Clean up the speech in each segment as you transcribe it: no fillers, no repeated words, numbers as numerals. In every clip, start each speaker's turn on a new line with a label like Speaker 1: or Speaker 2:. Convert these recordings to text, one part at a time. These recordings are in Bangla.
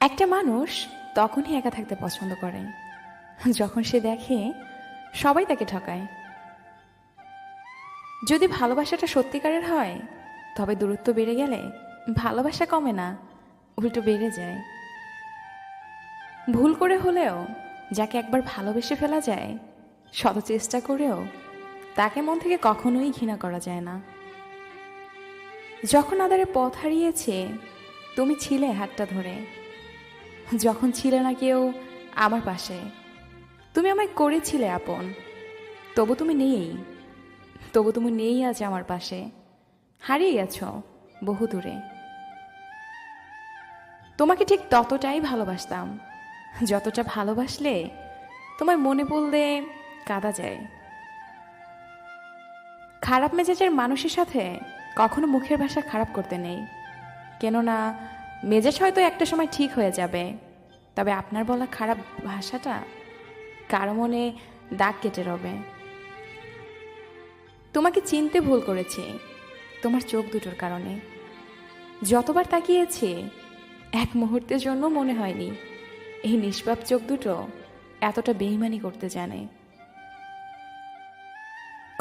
Speaker 1: একটা মানুষ তখনই একা থাকতে পছন্দ করে যখন সে দেখে সবাই তাকে ঠকায়। যদি ভালোবাসাটা সত্যিকারের হয় তবে দূরত্ব বেড়ে গেলে ভালোবাসা কমে না, উল্টো বেড়ে যায়। ভুল করে হলেও যাকে একবার ভালোবেসে ফেলা যায়, শত চেষ্টা করেও তাকে মন থেকে কখনোই ঘৃণা করা যায় না। যখন আধারে পথ হারিয়েছে তুমি ছিলে হাতটা ধরে, যখন ছিলে না কেউ আমার পাশে, তুমি আমায় করেছিলে আপন। তবু তুমি নেই, তবু তুমি নেই আজ আমার পাশে, হারিয়ে গেছ বহু দূরে। তোমাকে ঠিক ততটাই ভালোবাসতাম যতটা ভালোবাসলে তোমায় মনে পড়লে কাঁদা যায়। খারাপ মেজাজের মানুষের সাথে কখনো মুখের ভাষা খারাপ করতে নেই, কেননা মেজাজ হয়তো একটা সময় ঠিক হয়ে যাবে, তবে আপনার বলা খারাপ ভাষাটা কারো মনে দাগ কেটে রবে। তোমাকে চিনতে ভুল করেছি তোমার চোখ দুটোর কারণে। যতবার তাকিয়েছি এক মুহূর্তের জন্য মনে হয়নি এই নিষ্পাপ চোখ দুটো এতটা বেইমানি করতে জানে।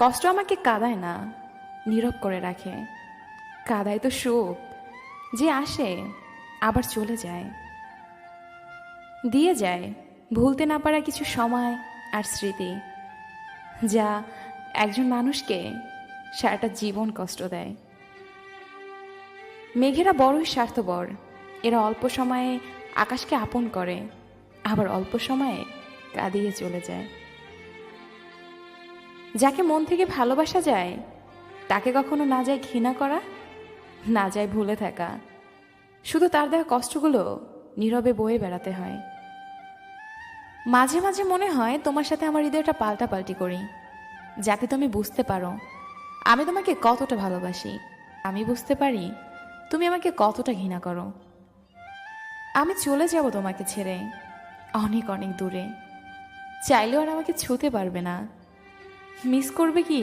Speaker 1: কষ্ট আমাকে কাঁদায় না, নীরব করে রাখে। কাঁদায় তো সুখ, যে আসে আবার চলে যায়, দিয়ে যায় ভুলতে না পারা কিছু সময় আর স্মৃতি, যা একজন মানুষকে সারাটা জীবন কষ্ট দেয়। মেঘেরা বড়ই স্বার্থপর, এরা অল্প সময়ে আকাশকে আপন করে, আবার অল্প সময়ে কাঁদিয়ে চলে যায়। যাকে মন থেকে ভালোবাসা যায় তাকে কখনো না যায় ঘৃণা করা, না যায় ভুলে থাকা, শুধু তার দেওয়া কষ্টগুলো নীরবে বয়ে বেড়াতে হয়। মাঝে মাঝে মনে হয় তোমার সাথে আমার হৃদয়টা পাল্টাপাল্টি করি, যাতে তুমি বুঝতে পারো আমি তোমাকে কতটা ভালোবাসি, আমি বুঝতে পারি তুমি আমাকে কতটা ঘৃণা করো। আমি চলে যাব তোমাকে ছেড়ে অনেক অনেক দূরে, চাইলেও আর আমাকে ছুঁতে পারবে না। মিস করবে কি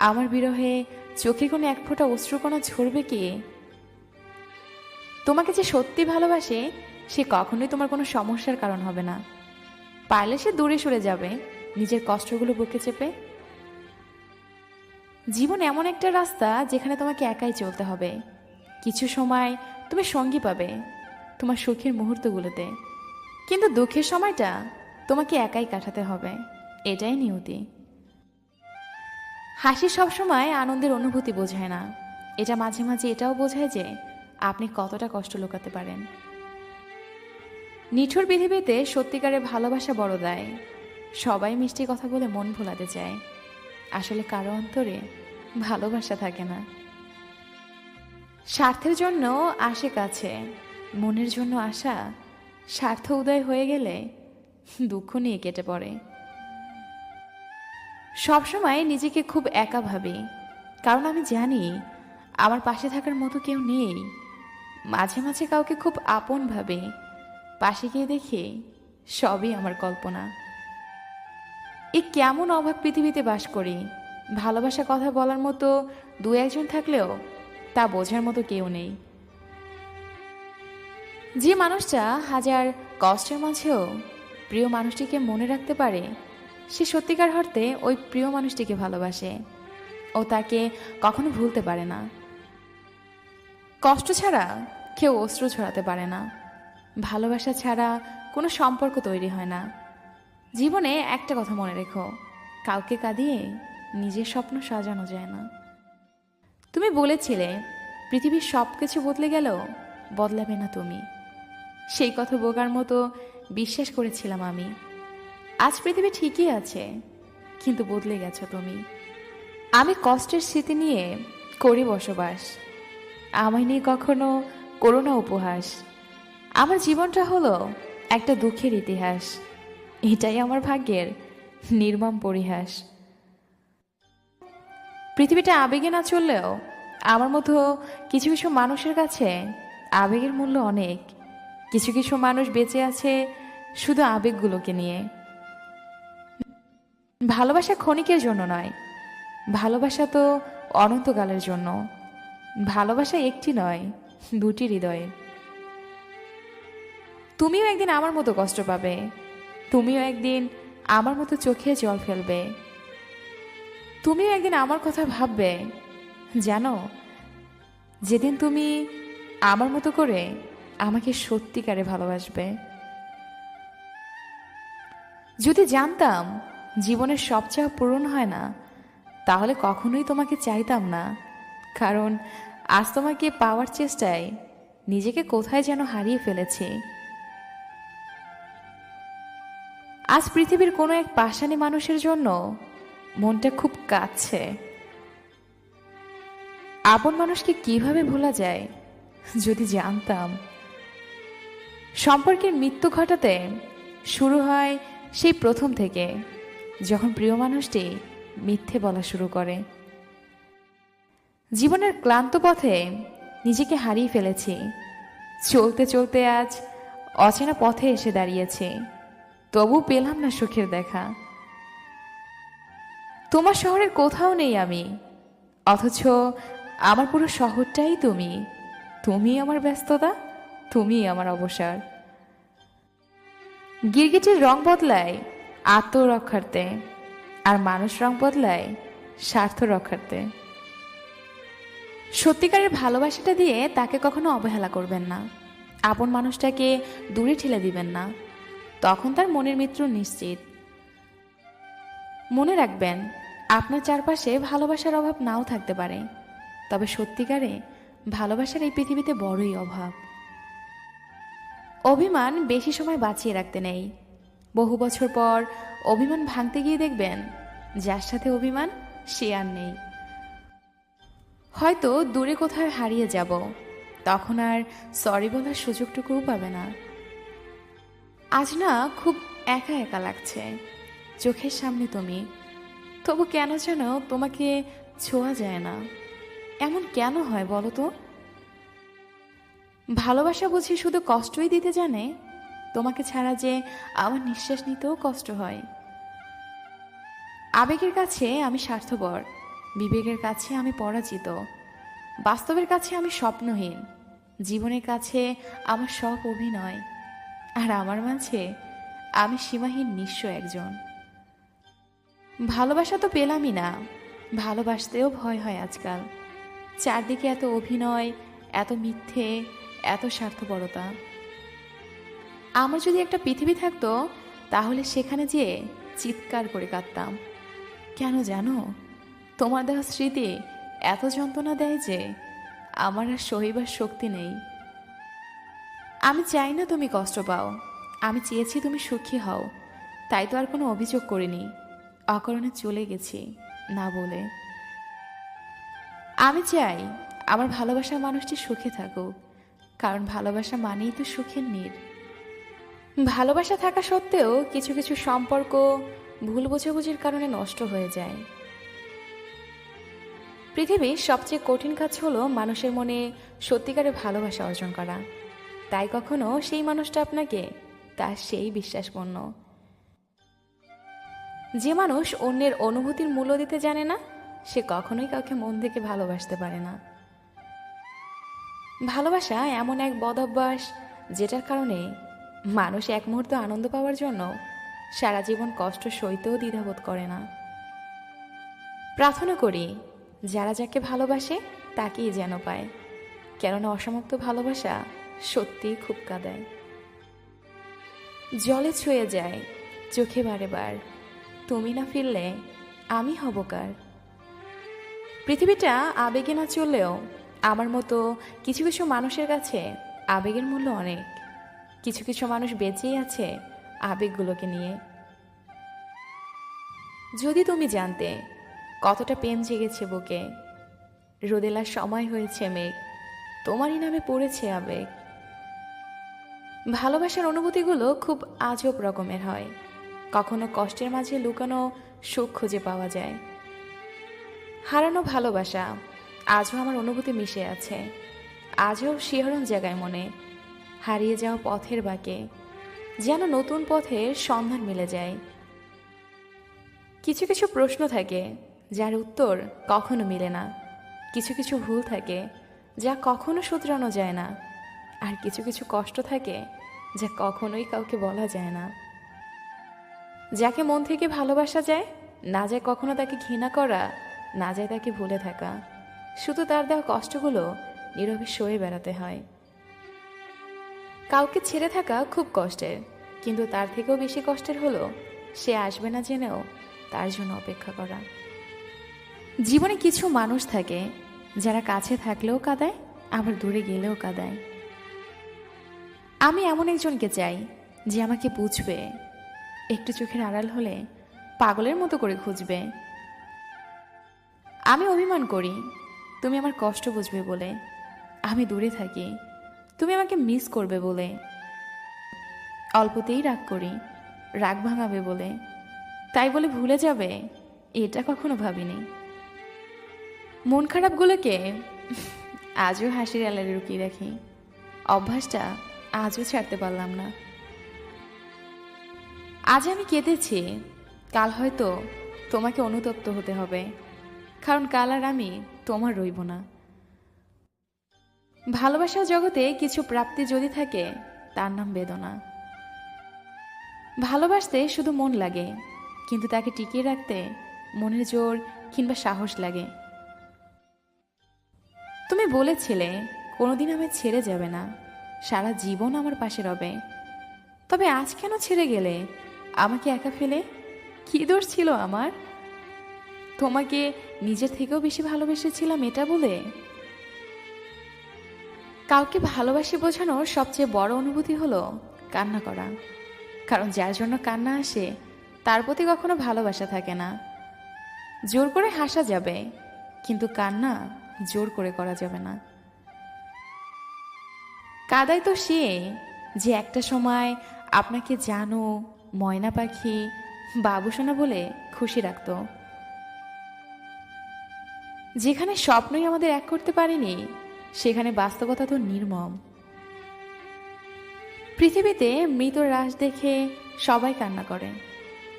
Speaker 1: আমার বিরহে, চোখে কোনো এক ফোঁটা অশ্রুকণা ঝরবে কি? তোমাকে যে সত্যি ভালোবাসে সে কখনোই তোমার কোনো সমস্যার কারণ হবে না। পারলে সে দূরে সরে যাবে নিজের কষ্টগুলো বুকে চেপে। জীবন এমন একটা রাস্তা যেখানে তোমাকে একাই চলতে হবে। কিছু সময় তুমি সঙ্গী পাবে তোমার সুখের মুহূর্তগুলোতে, কিন্তু দুঃখের সময়টা তোমাকে একাই কাটাতে হবে, এটাই নিয়তি। হাসি সবসময় আনন্দের অনুভূতি বোঝায় না, এটা মাঝে মাঝে এটাও বোঝায় যে আপনি কতটা কষ্ট লুকাতে পারেন। নিঠুর পৃথিবীতে সত্যিকারের ভালোবাসা বড় দেয়। সবাই মিষ্টি কথা বলে মন ভোলাতে চায়, আসলে কারো অন্তরে ভালোবাসা থাকে না। স্বার্থের জন্য আসে কাছে, মনের জন্য আশা স্বার্থ উদয় হয়ে গেলে দুঃখ নিয়ে কেটে পড়ে। সবসময় নিজেকে খুব একা ভাবি, কারণ আমি জানি আমার পাশে থাকার মতো কেউ নেই। মাঝে মাঝে কাউকে খুব আপন ভাবে, পাশে গিয়ে দেখি সবই আমার কল্পনা। এই কেমন অভাব পৃথিবীতে বাস করি, ভালোবাসা কথা বলার মতো দু একজন থাকলেও তা বোঝার মতো কেউ নেই। যে মানুষটা হাজার কষ্টের মাঝেও প্রিয় মানুষটিকে মনে রাখতে পারে, সে সত্যিকার অর্থে ওই প্রিয় মানুষটিকে ভালোবাসে ও তাকে কখনো ভুলতে পারে না। কষ্ট ছাড়া কেউ অশ্রু ছড়াতে পারে না, ভালোবাসা ছাড়া কোনো সম্পর্ক তৈরি হয় না। জীবনে একটা কথা মনে রেখো, কাউকে কাঁদিয়ে নিজের স্বপ্ন সাজানো যায় না। তুমি বলেছিলে পৃথিবীর সব কিছু বদলে গেলেও বদলাবে না তুমি, সেই কথা বোকার মতো বিশ্বাস করেছিলাম আমি। আজ পৃথিবী ঠিকই আছে, কিন্তু বদলে গেছো তুমি। আমি কষ্টের স্মৃতি নিয়ে করি বসবাস, আমায় নিয়ে কখনো করো না উপহাস। আমার জীবনটা হলো একটা দুঃখের ইতিহাস, এটাই আমার ভাগ্যের নির্মম পরিহাস। পৃথিবীটা আবেগে না চললেও আমার মতো কিছু কিছু মানুষের কাছে আবেগের মূল্য অনেক। কিছু কিছু মানুষ বেঁচে আছে শুধু আবেগগুলোকে নিয়ে। ভালোবাসা ক্ষণিকের জন্য নয়, ভালোবাসা তো অনন্তকালের জন্য। ভালোবাসা একটি নয়, দুটি হৃদয়ে। তুমিও একদিন আমার মতো কষ্ট পাবে, তুমিও একদিন আমার মতো চোখে জল ফেলবে, তুমিও একদিন আমার কথা ভাববে। জানো, যেদিন তুমি আমার মতো করে আমাকে সত্যিকারে ভালোবাসবে। যদি জানতাম জীবনের সব চাওয়া পূরণ হয় না, তাহলে কখনোই তোমাকে চাইতাম না। কারণ আজ তোমাকে পাওয়ার চেষ্টায় নিজেকে কোথায় যেন হারিয়ে ফেলেছি। আজ পৃথিবীর কোনো এক পাষাণী মানুষের জন্য মনটা খুব কাঁদছে। আপন মানুষকে কিভাবে ভোলা যায়? যদি জানতাম। সম্পর্কের মৃত্যু ঘটাতে শুরু হয় সেই প্রথম থেকে, যখন প্রিয় মানুষটি মিথ্যে বলা শুরু করে। জীবনের ক্লান্ত পথে নিজেকে হারিয়ে ফেলেছি। চলতে চলতে আজ অচেনা পথে এসে দাঁড়িয়েছি, তবু পেলাম না সুখের দেখা। তোমার শহরের কোথাও নেই আমি, অথচ আমার পুরো শহরটাই তুমি। তুমি আমার ব্যস্ততা, তুমি আমার অবসর। গিরগিটির রং বদলায় আত্মরক্ষার্থে, আর মানুষ রং বদলায় স্বার্থ রক্ষার্থে। সত্যিকারের ভালোবাসাটা দিয়ে তাকে কখনো অবহেলা করবেন না। আপন মানুষটাকে দূরে ঠেলে দিবেন না, তখন তার মনের মৃত্যু নিশ্চিত। মনে রাখবেন, আপনার চারপাশে ভালোবাসার অভাব নাও থাকতে পারে, তবে সত্যিকারে ভালোবাসার এই পৃথিবীতে বড়ই অভাব। অভিমান বেশি সময় বাঁচিয়ে রাখতে নেই। বহু বছর পর অভিমান ভাঙতে গিয়ে দেখবেন যার সাথে অভিমান সে আর নেই। হয়তো দূরে কোথাও হারিয়ে যাব, তখন আর সরি বলার সুযোগটুকুও পাবে না। আজ না খুব একা একা লাগছে, চোখের সামনে তুমি, তবু কেন যেন তোমাকে ছোঁয়া যায় না। এমন কেন হয় বলো তো? ভালোবাসা বুঝি শুধু কষ্টই দিতে জানে? তোমাকে ছাড়া যে আমার নিঃশ্বাস নিতেও কষ্ট হয়। আবেগের কাছে আমি স্বার্থপর, বিবেকের কাছে আমি পরাজিত, বাস্তবের কাছে আমি স্বপ্নহীন, জীবনের কাছে আমার সব অভিনয়, আর আমার মাঝে আমি সীমাহীন নিঃস্ব একজন। ভালোবাসা তো পেলামই না, ভালোবাসতেও ভয় হয় আজকাল। চারদিকে এত অভিনয়, এত মিথ্যে, এত স্বার্থপরতা। আমার যদি একটা পৃথিবী থাকতো, তাহলে সেখানে যেয়ে চিৎকার করে কাঁদতাম। কেন জানো? তোমার দেওয়া স্মৃতি এত যন্ত্রণা দেয় যে আমার আর সহিবার শক্তি নেই। আমি চাই না তুমি কষ্ট পাও, আমি চেয়েছি তুমি সুখী হও, তাই তো আর কোনো অভিযোগ করিনি, অকারণে চলে গেছি না বলে। আমি চাই আমার ভালোবাসার মানুষটি সুখে থাকুক, কারণ ভালোবাসা মানেই তো সুখের নীড়। ভালোবাসা থাকা সত্ত্বেও কিছু কিছু সম্পর্ক ভুল বোঝাবুঝির কারণে নষ্ট হয়ে যায়। পৃথিবীর সবচেয়ে কঠিন কাজ হলো মানুষের মনে সত্যিকারের ভালোবাসা অর্জন করা। তাই কখনো সেই মানুষটা আপনাকে তার সেই বিশ্বাসপূর্ণ। যে মানুষ অন্যের অনুভূতির মূল্য দিতে জানে না, সে কখনোই কাউকে মন থেকে ভালোবাসতে পারে না। ভালোবাসা এমন এক বদঅভ্যাস যেটার কারণে মানুষ এক মুহূর্ত আনন্দ পাওয়ার জন্য সারা জীবন কষ্ট সইতেও দ্বিধাবোধ করে না। প্রার্থনা করি যারা যাকে ভালোবাসে তাকেই যেন পায়, কেননা অসমাপ্ত ভালোবাসা সত্যিই খুব কাঁদায়। জলে ছুঁয়ে যায় চোখে বারে বার, তুমি না ফিরলে আমি হব কার। পৃথিবীটা আবেগে না চললেও আমার মতো কিছু কিছু মানুষের কাছে আবেগের মূল্য অনেক। কিছু কিছু মানুষ বেঁচেই আছে আবেগগুলোকে নিয়ে। যদি তুমি জানতে কতটা প্রেম জেগেছে বুকে, রোদেলার সময় হয়েছে মেঘ, তোমারই নামে পড়েছে আবেগ। ভালোবাসার অনুভূতিগুলো খুব আজব রকমের হয়। কখনো কষ্টের মাঝে লুকানো সুখ খুঁজে পাওয়া যায়। হারানো ভালোবাসা আজও আমার অনুভূতি মিশে আছে, আজও শিহরণ জায়গায় মনে। হারিয়ে যাওয়া পথের বাঁকে যেন নতুন পথের সন্ধান মিলে যায়। কিছু কিছু প্রশ্ন থাকে যার উত্তর কখনো মিলে না, কিছু কিছু ভুল থাকে যা কখনো শুধরানো যায় না, আর কিছু কিছু কষ্ট থাকে যা কখনোই কাউকে বলা যায় না। যাকে মন থেকে ভালোবাসা যায়, না যায় কখনো তাকে ঘৃণা করা, না যায় তাকে ভুলে থাকা, শুধু তার দেওয়া কষ্টগুলো নীরবে সয়ে বেড়াতে হয়। কাউকে ছেড়ে থাকা খুব কষ্টের, কিন্তু তার থেকেও বেশি কষ্টের হলো সে আসবে না জেনেও তার জন্য অপেক্ষা করা। জীবনে কিছু মানুষ থাকে যারা কাছে থাকলেও কাঁদায়, আবার দূরে গেলেও কাঁদায়। আমি এমন একজনকে চাই যে আমাকে বুঝবে, একটু চোখের আড়াল হলে পাগলের মতো করে খুঁজবে। আমি অভিমান করি তুমি আমার কষ্ট বুঝবে বলে, আমি দূরে থাকি তুমি আমাকে মিস করবে বলে, অল্পতেই রাগ করি রাগ ভাঙাবে বলে, তাই বলে ভুলে যাবে এটা কখনো ভাবিনি। মন খারাপগুলোকে আজও হাসির আড়ালে লুকিয়ে রাখি, অভ্যাসটা আজও ছাড়তে পারলাম না। আজ আমি কেঁদেছি, কাল হয়তো তোমাকে অনুতপ্ত হতে হবে, কারণ কাল আর আমি তোমার রইব না। ভালোবাসার জগতে কিছু প্রাপ্তি যদি থাকে তার নাম বেদনা। ভালোবাসতে শুধু মন লাগে, কিন্তু তাকে টিকিয়ে রাখতে মনের জোর কিংবা সাহস লাগে। তুমি বলেছিলে কোনোদিন আমায় ছেড়ে যাবে না, সারা জীবন আমার পাশে রবে। তবে আজ কেন ছেড়ে গেলে আমাকে একা ফেলে? কি দোষ ছিল আমার? তোমাকে নিজের থেকেও বেশি ভালোবেসেছিলাম এটা বলে? কাউকে ভালোবাসি বোঝানোর সবচেয়ে বড় অনুভূতি হলো কান্না করা, কারণ যার জন্য কান্না আসে তার প্রতি কখনো ভালোবাসা থাকে না। জোর করে হাসা যাবে, কিন্তু কান্না জোর করে করা যাবে না। কাদাই তো সে যে একটা সময় আপনাকে জানো ময়না পাখি বাবুসোনা বলে খুশি রাখত। যেখানে স্বপ্নই আমাদের এক করতে পারেনি, সেখানে বাস্তবতা তো নির্মম। পৃথিবীতে মৃত লাশ দেখে সবাই কান্না করে,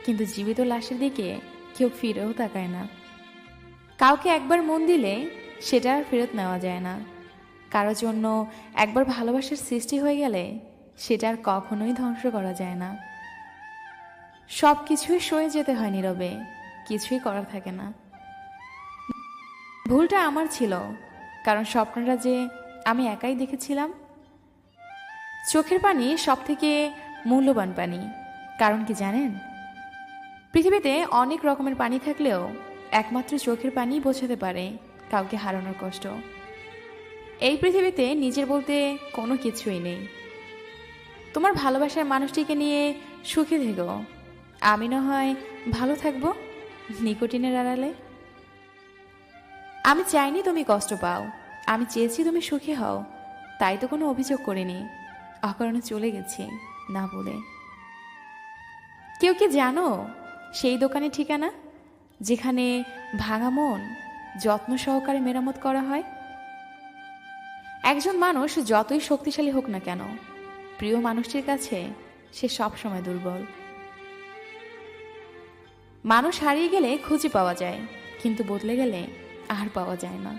Speaker 1: কিন্তু জীবিত লাশের দিকে কেউ ফিরেও তাকায় না। কাউকে একবার মন দিলে সেটা আর ফেরত নেওয়া যায় না। কারোর জন্য একবার ভালোবাসার সৃষ্টি হয়ে গেলে সেটা আর কখনোই ধ্বংস করা যায় না। সব কিছুই সয়ে যেতে হয় নীরবে, কিছুই করার থাকে না। ভুলটা আমার ছিল, কারণ স্বপ্নটা যে আমি একাই দেখেছিলাম। চোখের পানি সব থেকে মূল্যবান পানি, কারণ কি জানেন, পৃথিবীতে অনেক রকমের পানি থাকলেও একমাত্র চোখের পানি বোঝাতে পারে কাউকে হারানোর কষ্ট। এই পৃথিবীতে নিজের বলতে কোনো কিছুই নেই। তোমার ভালোবাসার মানুষটিকে নিয়ে সুখে থেকো, আমি না হয় ভালো থাকবো নিকোটিনের আড়ালে। আমি চাইনি তুমি কষ্ট পাও, আমি চেয়েছি তুমি সুখী হও, তাই তো কোনো অভিযোগ করিনি, অকারণে চলে গেছি না বলে। কেউ কি জানো সেই দোকানের ঠিকানা যেখানে ভাঙা মন যত্ন সহকারে মেরামত করা হয়? একজন মানুষ যতই শক্তিশালী হোক না কেন, প্রিয় মানুষটির কাছে সে সবসময় দুর্বল। মানুষ হারিয়ে গেলে খুঁজে পাওয়া যায়, কিন্তু বদলে গেলে আর পাওয়া যায় না।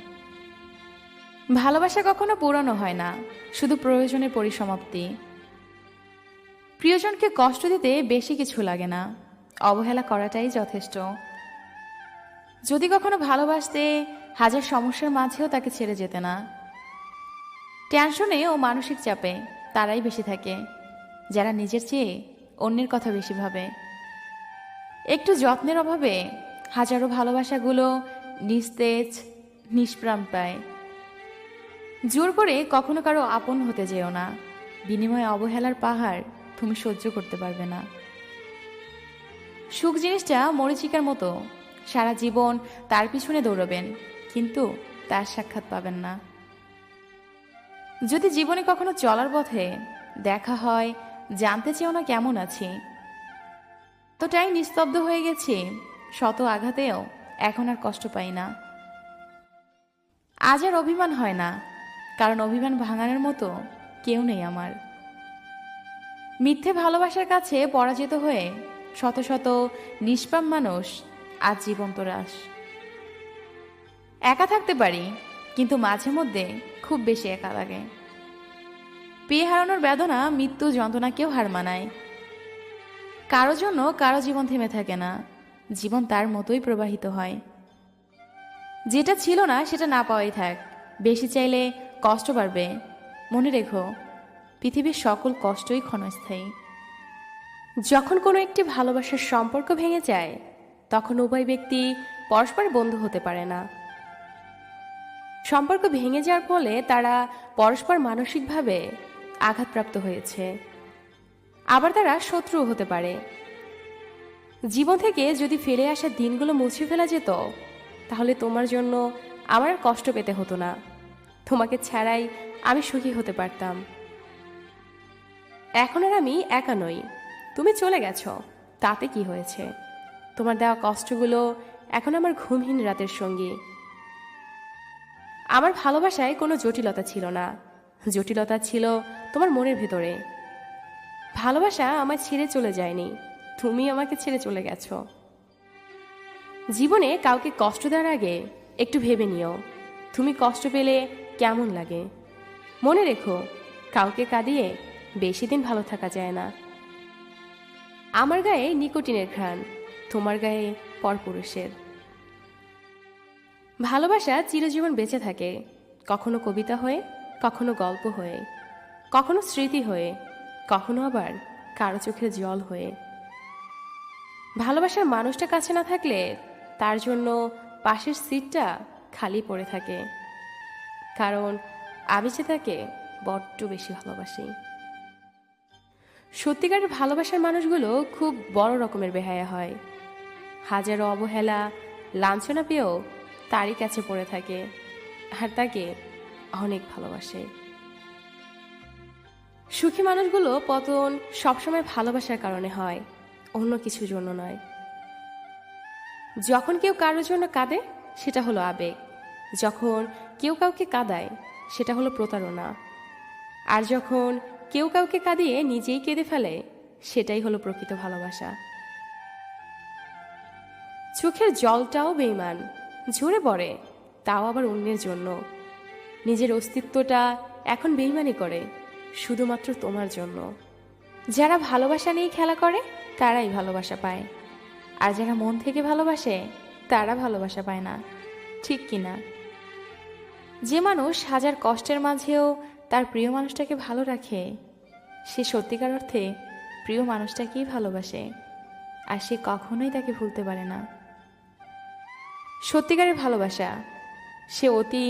Speaker 1: ভালোবাসা কখনো পুরানো হয় না, শুধু প্রয়োজনের পরিসমাপ্তি। প্রিয়জনকে কষ্ট দিতে বেশি কিছু লাগে না, অবহেলা করাটাই যথেষ্ট। যদি কখনো ভালোবাসতে হাজার সমস্যার মাঝেও তাকে ছেড়ে যেতে না। টেনশনে ও মানসিক চাপে তারাই বেশি থাকে যারা নিজের চেয়ে অন্যের কথা বেশি ভাবে। একটু যত্নের অভাবে হাজারো ভালোবাসাগুলো নিস্তেজ নিষ্প্রাণ পায়। জোর করে কখনো কারো আপন হতে যেও না, বিনিময়ে অবহেলার পাহাড় তুমি সহ্য করতে পারবে না। সুখ জিনিসটা মরীচিকার মতো, সারা জীবন তার পিছনে দৌড়বেন, কিন্তু তার সাক্ষাৎ পাবেন না। যদি জীবনে কখনো চলার পথে দেখা হয়, জানতে চেও না কেমন আছি। এতটাই নিস্তব্ধ হয়ে গেছি, শত আঘাতেও এখন আর কষ্ট পাই না। আজ আর অভিমান হয় না, কারণ অভিমান ভাঙানোর মতো কেউ নেই আমার। মিথ্যে ভালোবাসার কাছে পরাজিত হয়ে শত শত নিষ্পাপ মানুষ আজ জীবন্ত রাস। একা থাকতে পারি, কিন্তু মাঝে মধ্যে খুব বেশি একা লাগে। প্রিয় হারানোর বেদনা মৃত্যু যন্ত্রণাকেও হার মানায়। কারো জন্য কারো জীবন থেমে থাকে না, জীবন তার মতোই প্রবাহিত হয়। যেটা ছিল না সেটা না পাওয়াই থাক, বেশি চাইলে কষ্ট বাড়বে। মনে রেখো, পৃথিবীর সকল কষ্টই ক্ষণস্থায়ী। যখন কোনো একটি ভালোবাসার সম্পর্ক ভেঙে যায়, তখন উভয় ব্যক্তি পরস্পর বন্ধু হতে পারে না। সম্পর্ক ভেঙে যাওয়ার ফলে তারা পরস্পর মানসিকভাবে আঘাতপ্রাপ্ত হয়েছে, আবার তারা শত্রুও হতে পারে। জীবন থেকে যদি ফেলে আসা দিনগুলো মুছে ফেলা যেত, তাহলে তোমার জন্য আমার আর কষ্ট পেতে হতো না। তোমাকে ছাড়াই আমি সুখী হতে পারতাম। এখন আর আমি একা নই, তুমি চলে গেছো, তাতে কি হয়েছে? তোমার দেওয়া কষ্টগুলো এখন আমার ঘুমহীন রাতের সঙ্গী। আমার ভালোবাসায় কোনো জটিলতা ছিল না, জটিলতা ছিল তোমার মনের ভেতরে। ভালোবাসা আমায় ছেড়ে চলে যায়নি, তুমি আমাকে ছেড়ে চলে গেছো। জীবনে কাউকে কষ্ট দেওয়ার আগে একটু ভেবে নিও, তুমি কষ্ট পেলে কেমন লাগে। মনে রেখো, কাউকে কাঁদিয়ে বেশি দিন ভালো থাকা যায় না। আমার গায়ে নিকোটিনের ঘ্রাণ, তোমার গায়ে পরপুরুষের। ভালোবাসা চিরজীবন বেঁচে থাকে, কখনো কবিতা হয়ে, কখনো গল্প হয়ে, কখনো স্মৃতি হয়ে, কখনো আবার কারো চোখের জল হয়ে। ভালোবাসার মানুষটা কাছে না থাকলে তার জন্য পাশের সিটটা খালি পড়ে থাকে, কারণ আমি যে তাকে বড্ড বেশি ভালোবাসি। সত্যিকারের ভালোবাসার মানুষগুলো খুব বড় রকমের বেহায়া হয়, হাজারো অবহেলা লাঞ্ছনা পেয়েও তারই কাছে পড়ে থাকে, আর তাকে অনেক ভালোবাসে। সুখী মানুষগুলো পতন সবসময় ভালোবাসার কারণে হয়, অন্য কিছুর জন্য নয়। যখন কেউ কারোর জন্য কাঁদে, সেটা হলো আবেগ। যখন কেউ কাউকে কাঁদায়, সেটা হলো প্রতারণা। আর যখন কেউ কাউকে কাঁদিয়ে নিজেই কেঁদে ফেলে, সেটাই হলো প্রকৃত ভালোবাসা। চোখের জলটাও বেঈমান, ঝরে পড়ে, তাও আবার অন্যের জন্য। নিজের অস্তিত্বটা এখন বেঈমানি করে, শুধুমাত্র তোমার জন্য। যারা ভালোবাসা নিয়ে খেলা করে, তারাই ভালোবাসা পায়, আর যারা মন থেকে ভালোবাসে, তারা ভালোবাসা পায় না। ঠিক কিনা? যে মানুষ হাজার কষ্টের মাঝেও তার প্রিয় মানুষটাকে ভালো রাখে, সে সত্যিকার অর্থে প্রিয় মানুষটাকেই ভালোবাসে, আর সে কখনোই তাকে ভুলতে পারে না। সত্যিকারের ভালোবাসা, সে অতি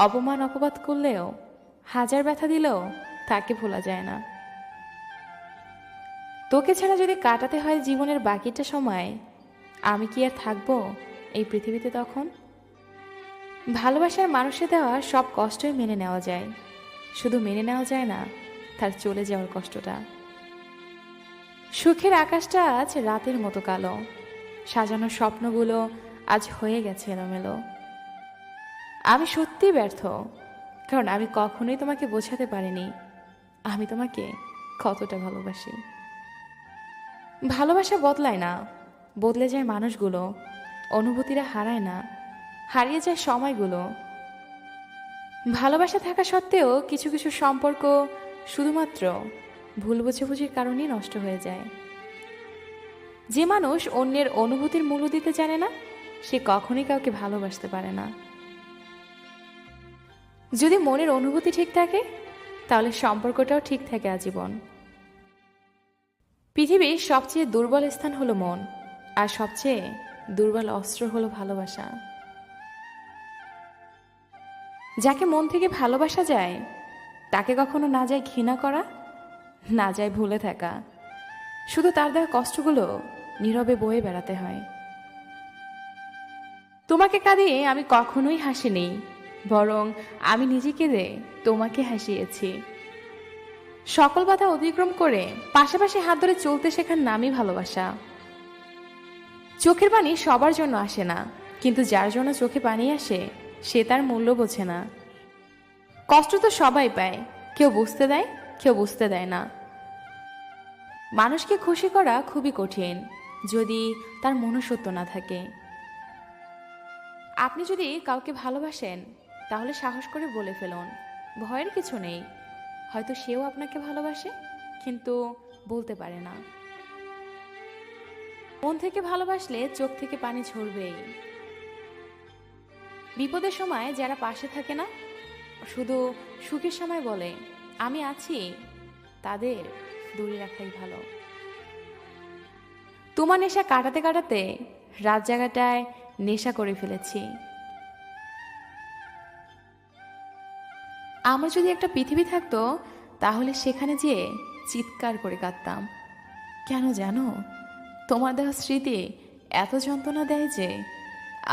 Speaker 1: অপমান অপবাদ করলেও, হাজার ব্যথা দিলেও তাকে ভোলা যায় না। তোকে ছাড়া যদি কাটাতে হয় জীবনের বাকিটা সময়, আমি কি আর থাকবো এই পৃথিবীতে তখন? ভালোবাসার মানুষে দেওয়া সব কষ্টই মেনে নেওয়া যায়, শুধু মেনে নেওয়া যায় না তার চলে যাওয়ার কষ্টটা। সুখের আকাশটা আজ রাতের মতো কালো, সাজানো স্বপ্নগুলো আজ হয়ে গেছে এলোমেলো। আমি সত্যিই ব্যর্থ, কারণ আমি কখনোই তোমাকে বোঝাতে পারিনি আমি তোমাকে কতটা ভালোবাসি। ভালোবাসা বদলায় না, বদলে যায় মানুষগুলো। অনুভূতিরা হারায় না, হারিয়ে যায় সময়গুলো। ভালোবাসা থাকা সত্ত্বেও কিছু কিছু সম্পর্ক শুধুমাত্র ভুল বোঝাবুঝির কারণেই নষ্ট হয়ে যায়। যে মানুষ অন্যের অনুভূতির মূল্য দিতে জানে না, সে কখনোই কাউকে ভালোবাসতে পারে না। যদি মনের অনুভূতি ঠিক থাকে, তাহলে সম্পর্কটাও ঠিক থাকে আজীবন। পৃথিবীর সবচেয়ে দুর্বল স্থান হলো মন, আর সবচেয়ে দুর্বল অস্ত্র হলো ভালোবাসা। যাকে মন থেকে ভালোবাসা যায়, তাকে কখনো না যায় ঘৃণা করা, না যায় ভুলে থাকা, শুধু তার দেওয়া কষ্টগুলো নীরবে বয়ে বেড়াতে হয়। তোমাকে কাঁদিয়ে আমি কখনোই হাসিনি, বরং আমি নিজে কেঁদে তোমাকে হাসিয়েছি। সকল বাধা অতিক্রম করে পাশাপাশি হাত ধরে চলতে শেখার নামই ভালোবাসা। চোখের পানি সবার জন্য আসে না, কিন্তু যার জন্য চোখে পানি আসে, সে তার মূল্য বোঝে না। কষ্ট তো সবাই পায়, কেউ বুঝতে দেয়, কেউ বুঝতে দেয় না। মানুষকে খুশি করা খুবই কঠিন, যদি তার মনুষ্যত্ব না থাকে। আপনি যদি কাউকে ভালোবাসেন, তাহলে সাহস করে বলে ফেলুন, ভয়ের কিছু নেই। হয়তো সেও আপনাকে ভালোবাসে, কিন্তু বলতে পারে না। মন থেকে ভালোবাসলে চোখ থেকে পানি ঝরবেই। বিপদের সময় যারা পাশে থাকে না, শুধু সুখের সময় বলে আমি আছি, তাদের দূরে রাখাই ভালো। তোমার নেশা কাটাতে কাটাতে রাত জায়গাটায় নেশা করে ফেলেছি। আমার যদি একটা পৃথিবী থাকতো, তাহলে সেখানে যেয়ে চিৎকার করে কাঁদতাম। কেন জানো, তোমার দেওয়া স্মৃতি এত যন্ত্রণা দেয় যে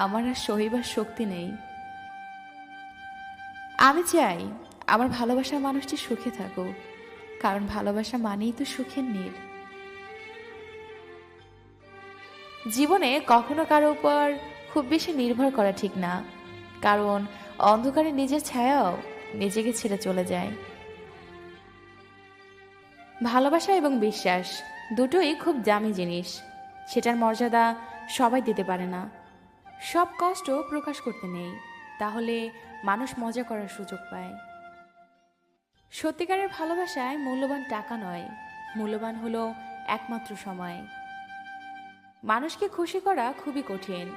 Speaker 1: আমার আর সহিবার শক্তি নেই। আমি চাই আমার ভালোবাসার মানুষটি সুখে থাকুক, কারণ ভালোবাসা মানেই তো সুখের নীড়। জীবনে কখনো কারো উপর খুব বেশি নির্ভর করা ঠিক না, কারণ অন্ধকারে নিজের ছায়াও নিজেকে ছেড়ে চলে যায়। ভালোবাসা এবং বিশ্বাস দুটোই খুব দামি জিনিস, সেটার মর্যাদা সবাই দিতে পারে না। সব কষ্ট প্রকাশ করতে নেই, তাহলে মানুষ মজা করার সুযোগ পায়। সত্যিকারের ভালোবাসায় মূল্যবান টাকা নয়, মূল্যবান হলো একমাত্র সময়। মানুষকে খুশি করা খুবই কঠিন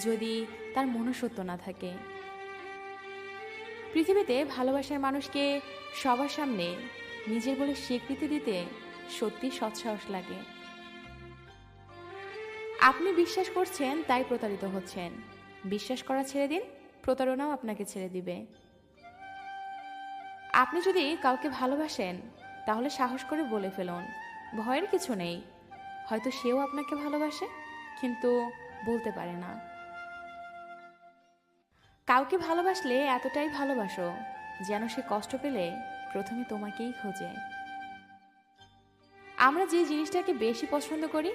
Speaker 1: যদি তার মনুষ্যত্ব না থাকে। পৃথিবীতে ভালোবাসার মানুষকে সবার সামনে নিজের বলে স্বীকৃতি দিতে সত্যি সৎসাহস লাগে। আপনি বিশ্বাস করছেন তাই প্রতারিত হচ্ছেন, বিশ্বাস করা ছেড়ে দিন, প্রতারণাও আপনাকে ছেড়ে দিবে। আপনি যদি কাউকে ভালোবাসেন, তাহলে সাহস করে বলে ফেলুন, ভয়ের কিছু নেই। হয়তো সেও আপনাকে ভালোবাসে, কিন্তু বলতে পারে না। কাউকে ভালোবাসলে এতটাই ভালোবাসো যেন সে কষ্ট পেলে প্রথমে তোমাকেই খোঁজে। আমরা যে জিনিসটাকে বেশি পছন্দ করি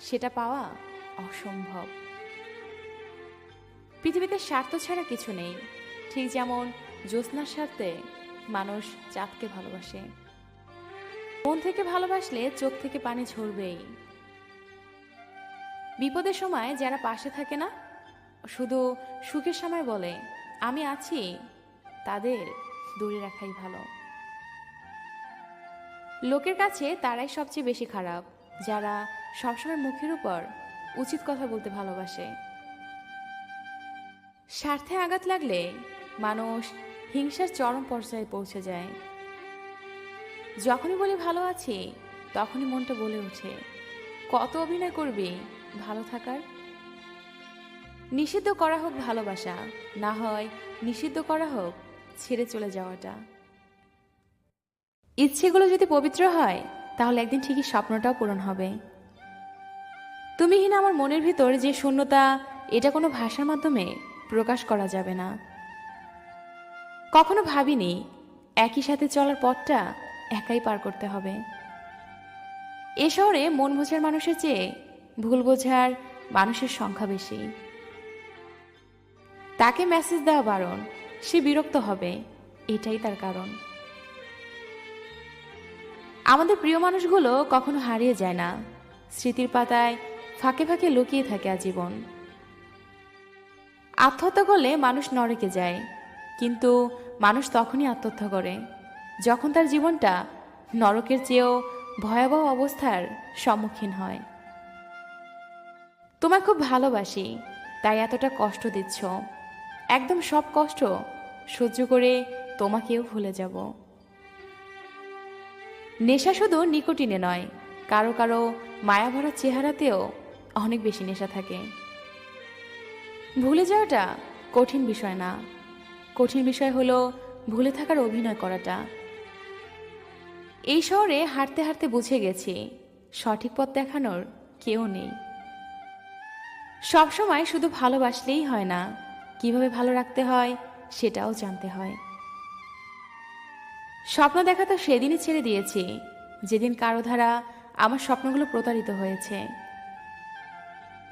Speaker 1: সেটা পাওয়া অসম্ভব। পৃথিবীতে স্বার্থ ছাড়া কিছু নেই, ঠিক যেমন জ্যোৎস্নার স্বার্থে মানুষ চাঁদকে ভালোবাসে। মন থেকে ভালোবাসলে চোখ থেকে পানি ঝরবেই। বিপদের সময় যারা পাশে থাকে না, শুধু সুখের সময় বলে আমি আছি, তাদের দূরে রাখাই ভালো। লোকের কাছে তারাই সবচেয়ে বেশি খারাপ, যারা সবসময় মুখের উপর উচিত কথা বলতে ভালোবাসে। স্বার্থে আঘাত লাগলে মানুষ হিংসার চরম পর্যায়ে পৌঁছে যায়। যখনই বলি ভালো আছি, তখনই মনটা বলে ওঠে কত অভিনয় করবি ভালো থাকার। নিষিদ্ধ করা হোক ভালোবাসা, না হয় নিষিদ্ধ করা হোক ছেড়ে চলে যাওয়াটা। ইচ্ছেগুলো যদি পবিত্র হয়, তাহলে একদিন ঠিকই স্বপ্নটাও পূরণ হবে। তুমিহীন আমার মনের ভিতর যে শূন্যতা, এটা কোনো ভাষার মাধ্যমে প্রকাশ করা যাবে না। কখনো ভাবিনি একই সাথে চলার পথটা একাই পার করতে হবে। এ শহরে মন বোঝার মানুষের চেয়ে ভুল বোঝার মানুষের সংখ্যা বেশি। তাকে মেসেজ দেওয়া বারণ, সে বিরক্ত হবে, এটাই তার কারণ। আমাদের প্রিয় মানুষগুলো কখনো হারিয়ে যায় না, স্মৃতির পাতায় ফাঁকে ফাঁকে লুকিয়ে থাকে আজীবন। আত্মহত্যা করলে মানুষ নরকে যায়, কিন্তু মানুষ তখনই আত্মহত্যা করে যখন তার জীবনটা নরকের চেয়েও ভয়াবহ অবস্থার সম্মুখীন হয়। তোমায় খুব ভালোবাসি, তাই এতটা কষ্ট দিচ্ছ। একদম সব কষ্ট সহ্য করে তোমাকেও ভুলে যাব। নেশা শুধু নিকোটিনে নয়, কারো কারো মায়াভরা চেহারাতেও অনেক বেশি নেশা থাকে। ভুলে যাওয়াটা কঠিন বিষয় না, কঠিন বিষয় হলো ভুলে থাকার অভিনয় করাটা। এই শহরে হাঁটতে হাঁটতে বুঝে গেছি সঠিক পথ দেখানোর কেউ নেই। সবসময় শুধু ভালোবাসলেই হয় না, কিভাবে ভালো রাখতে হয় সেটাও জানতে হয়। স্বপ্ন দেখা তো সেদিনই ছেড়ে দিয়েছি যেদিন কারো দ্বারা আমার স্বপ্নগুলো প্রতারিত হয়েছে।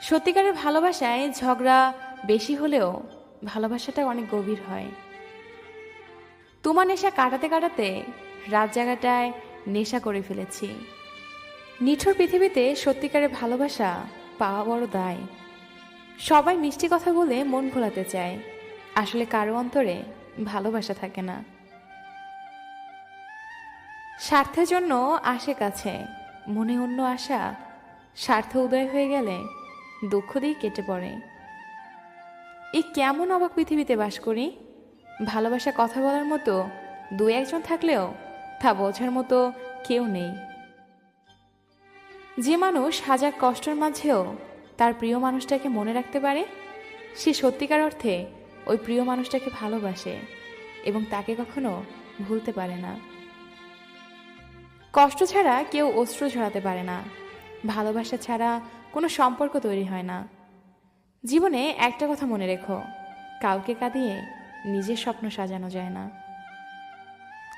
Speaker 1: সত্যিকারের ভালোবাসায় ঝগড়া বেশি হলেও ভালোবাসাটা অনেক গভীর হয়। তোমার নেশা কাটাতে কাটাতে রাত জায়গাটায় নেশা করে ফেলেছি। নিঠুর পৃথিবীতে সত্যিকারের ভালোবাসা পাওয়া বড় দায়। সবাই মিষ্টি কথা বলে মন ভোলাতে চায়, আসলে কারো অন্তরে ভালোবাসা থাকে না। স্বার্থের জন্য আসে কাছে, মনে অন্য আশা, স্বার্থ উদয় হয়ে গেলে দুঃখ দিয়ে কেটে পড়ে। এই কেমন অবাক পৃথিবীতে বাস করি। ভালোবাসা কথা বলার মতো দু একজন থাকলেও তা বোঝার মতো কেউ নেই। যে মানুষ হাজার কষ্টের মাঝেও তার প্রিয় মানুষটাকে মনে রাখতে পারে, সে সত্যিকার অর্থে ওই প্রিয় মানুষটাকে ভালোবাসে এবং তাকে কখনো ভুলতে পারে না। কষ্ট ছাড়া কেউ অশ্রু ঝরাতে পারে না, ভালোবাসা ছাড়া কোনো সম্পর্ক তৈরি হয় না। জীবনে একটা কথা মনে রেখো, কাউকে কাঁদিয়ে নিজের স্বপ্ন সাজানো যায় না।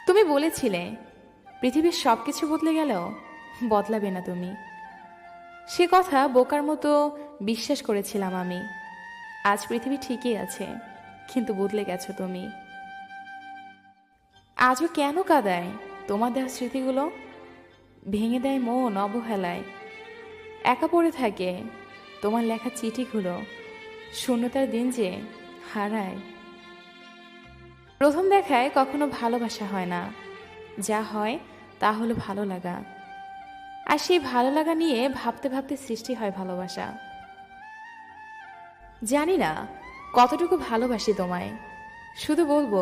Speaker 1: তুমি বলেছিলে পৃথিবীর সব কিছু বদলে গেলেও বদলাবে না তুমি। সে কথা বোকার মতো বিশ্বাস করেছিলাম আমি। আজ পৃথিবী ঠিকই আছে, কিন্তু বদলে গেছো তুমি। আজও কেন কাঁদায় তোমার দেওয়া স্মৃতিগুলো? ভেঙে দেয় মন অবহেলায়, একা পড়ে থাকে তোমার লেখা চিঠিগুলো। শূন্যতার দিন যে হারায়। প্রথম দেখায় কখনো ভালোবাসা হয় না, যা হয় তা হলো ভালো লাগা। আর সেই ভালো লাগা নিয়ে ভাবতে ভাবতে সৃষ্টি হয় ভালোবাসা। জানি না কতটুকু ভালোবাসি তোমায়, শুধু বলবো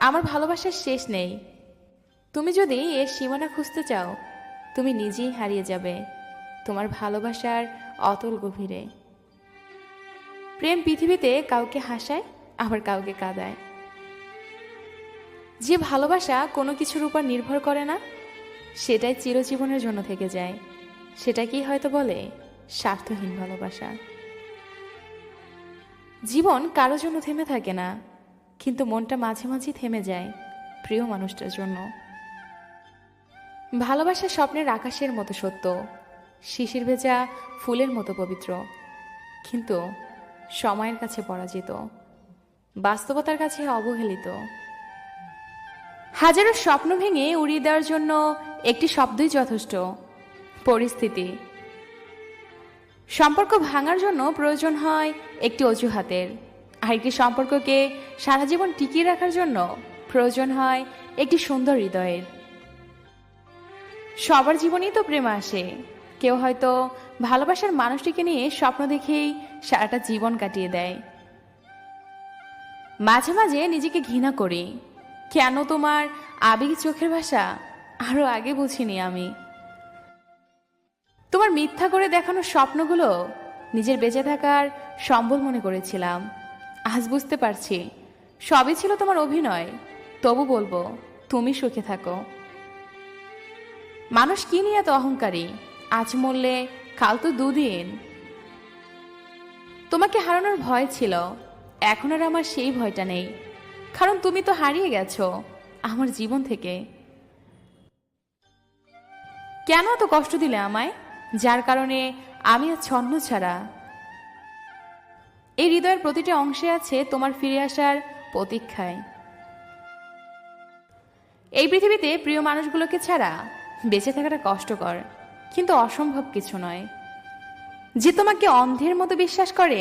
Speaker 1: আমার ভালোবাসার শেষ নেই। তুমি যদি এর সীমানা খুঁজতে চাও, তুমি নিজেই হারিয়ে যাবে তোমার ভালোবাসার অতল গভীরে। প্রেম পৃথিবীতে কাউকে হাসায়, আবার কাউকে কাঁদায়। যে ভালোবাসা কোনো কিছুর উপর নির্ভর করে না, সেটাই চিরজীবনের জন্য থেকে যায়। সেটাকেই হয়তো বলে স্বার্থহীন ভালোবাসা। জীবন কারো জন্য থেমে থাকে না, কিন্তু মনটা মাঝে মাঝে থেমে যায় প্রিয় মানুষটার জন্য। ভালোবাসা স্বপ্নের আকাশের মতো সত্য, শিশির ভেজা ফুলের মতো পবিত্র, কিন্তু সময়ের কাছে পরাজিত, বাস্তবতার কাছে অবহেলিত। হাজারো স্বপ্ন ভেঙে উড়িয়ে দেওয়ার জন্য একটি শব্দই যথেষ্ট, পরিস্থিতি। সম্পর্ক ভাঙার জন্য প্রয়োজন হয় একটি অজুহাতের, আর একটি সম্পর্ককে সারা জীবন টিকিয়ে রাখার জন্য প্রয়োজন হয় একটি সুন্দর হৃদয়ের। সবার জীবনেই তো প্রেম আসে। কেউ হয়তো ভালোবাসার মানুষটিকে নিয়ে স্বপ্ন দেখেই সারাটা জীবন কাটিয়ে দেয়। মাঝে মাঝে নিজেকে ঘৃণা করি, কেন তোমার আবেগী চোখের ভাষা আরো আগে বুঝিনি আমি। তোমার মিথ্যা করে দেখানো স্বপ্নগুলো নিজের বেঁচে থাকার সম্বল মনে করেছিলাম। আজ বুঝতে পারছি সবই ছিল তোমার অভিনয়। তবু বলবো তুমি সুখে থাকো। মানুষ কি নিয়ে এত অহংকারী? আজ মরলে কাল তো দুদিন। তোমাকে হারানোর ভয় ছিল, এখন আর আমার সেই ভয়টা নেই, কারণ তুমি তো হারিয়ে গেছো আমার জীবন থেকে। কেন এত কষ্ট দিলে আমায়, যার কারণে আমি আজ ছন্ন ছাড়া? এই হৃদয়ের প্রতিটা অংশে আছে তোমার ফিরে আসার প্রতীক্ষায়। এই পৃথিবীতে প্রিয় মানুষগুলোকে ছাড়া বেঁচে থাকাটা কষ্টকর, কিন্তু অসম্ভব কিছু নয়। যে তোমাকে অন্ধের মতো বিশ্বাস করে,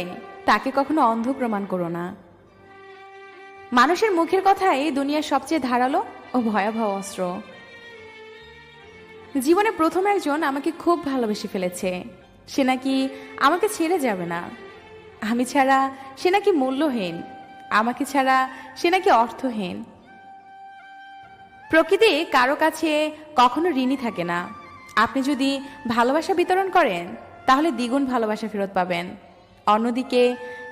Speaker 1: তাকে কখনো অন্ধ প্রমাণ করো না। মানুষের মুখের কথাই দুনিয়ার সবচেয়ে ধারালো ও ভয়াবহ অস্ত্র। জীবনে প্রথম একজন আমাকে খুব ভালোবেসে ফেলেছে, সে নাকি আমাকে ছেড়ে যাবে না। আমি ছাড়া সে নাকি মূল্যহীন, আমাকে ছাড়া সে নাকি অর্থহীন। প্রকৃতি কারো কাছে কখনো ঋণী থাকে না। আপনি যদি ভালোবাসা বিতরণ করেন, তাহলে দ্বিগুণ ভালোবাসা ফেরত পাবেন। অন্যদিকে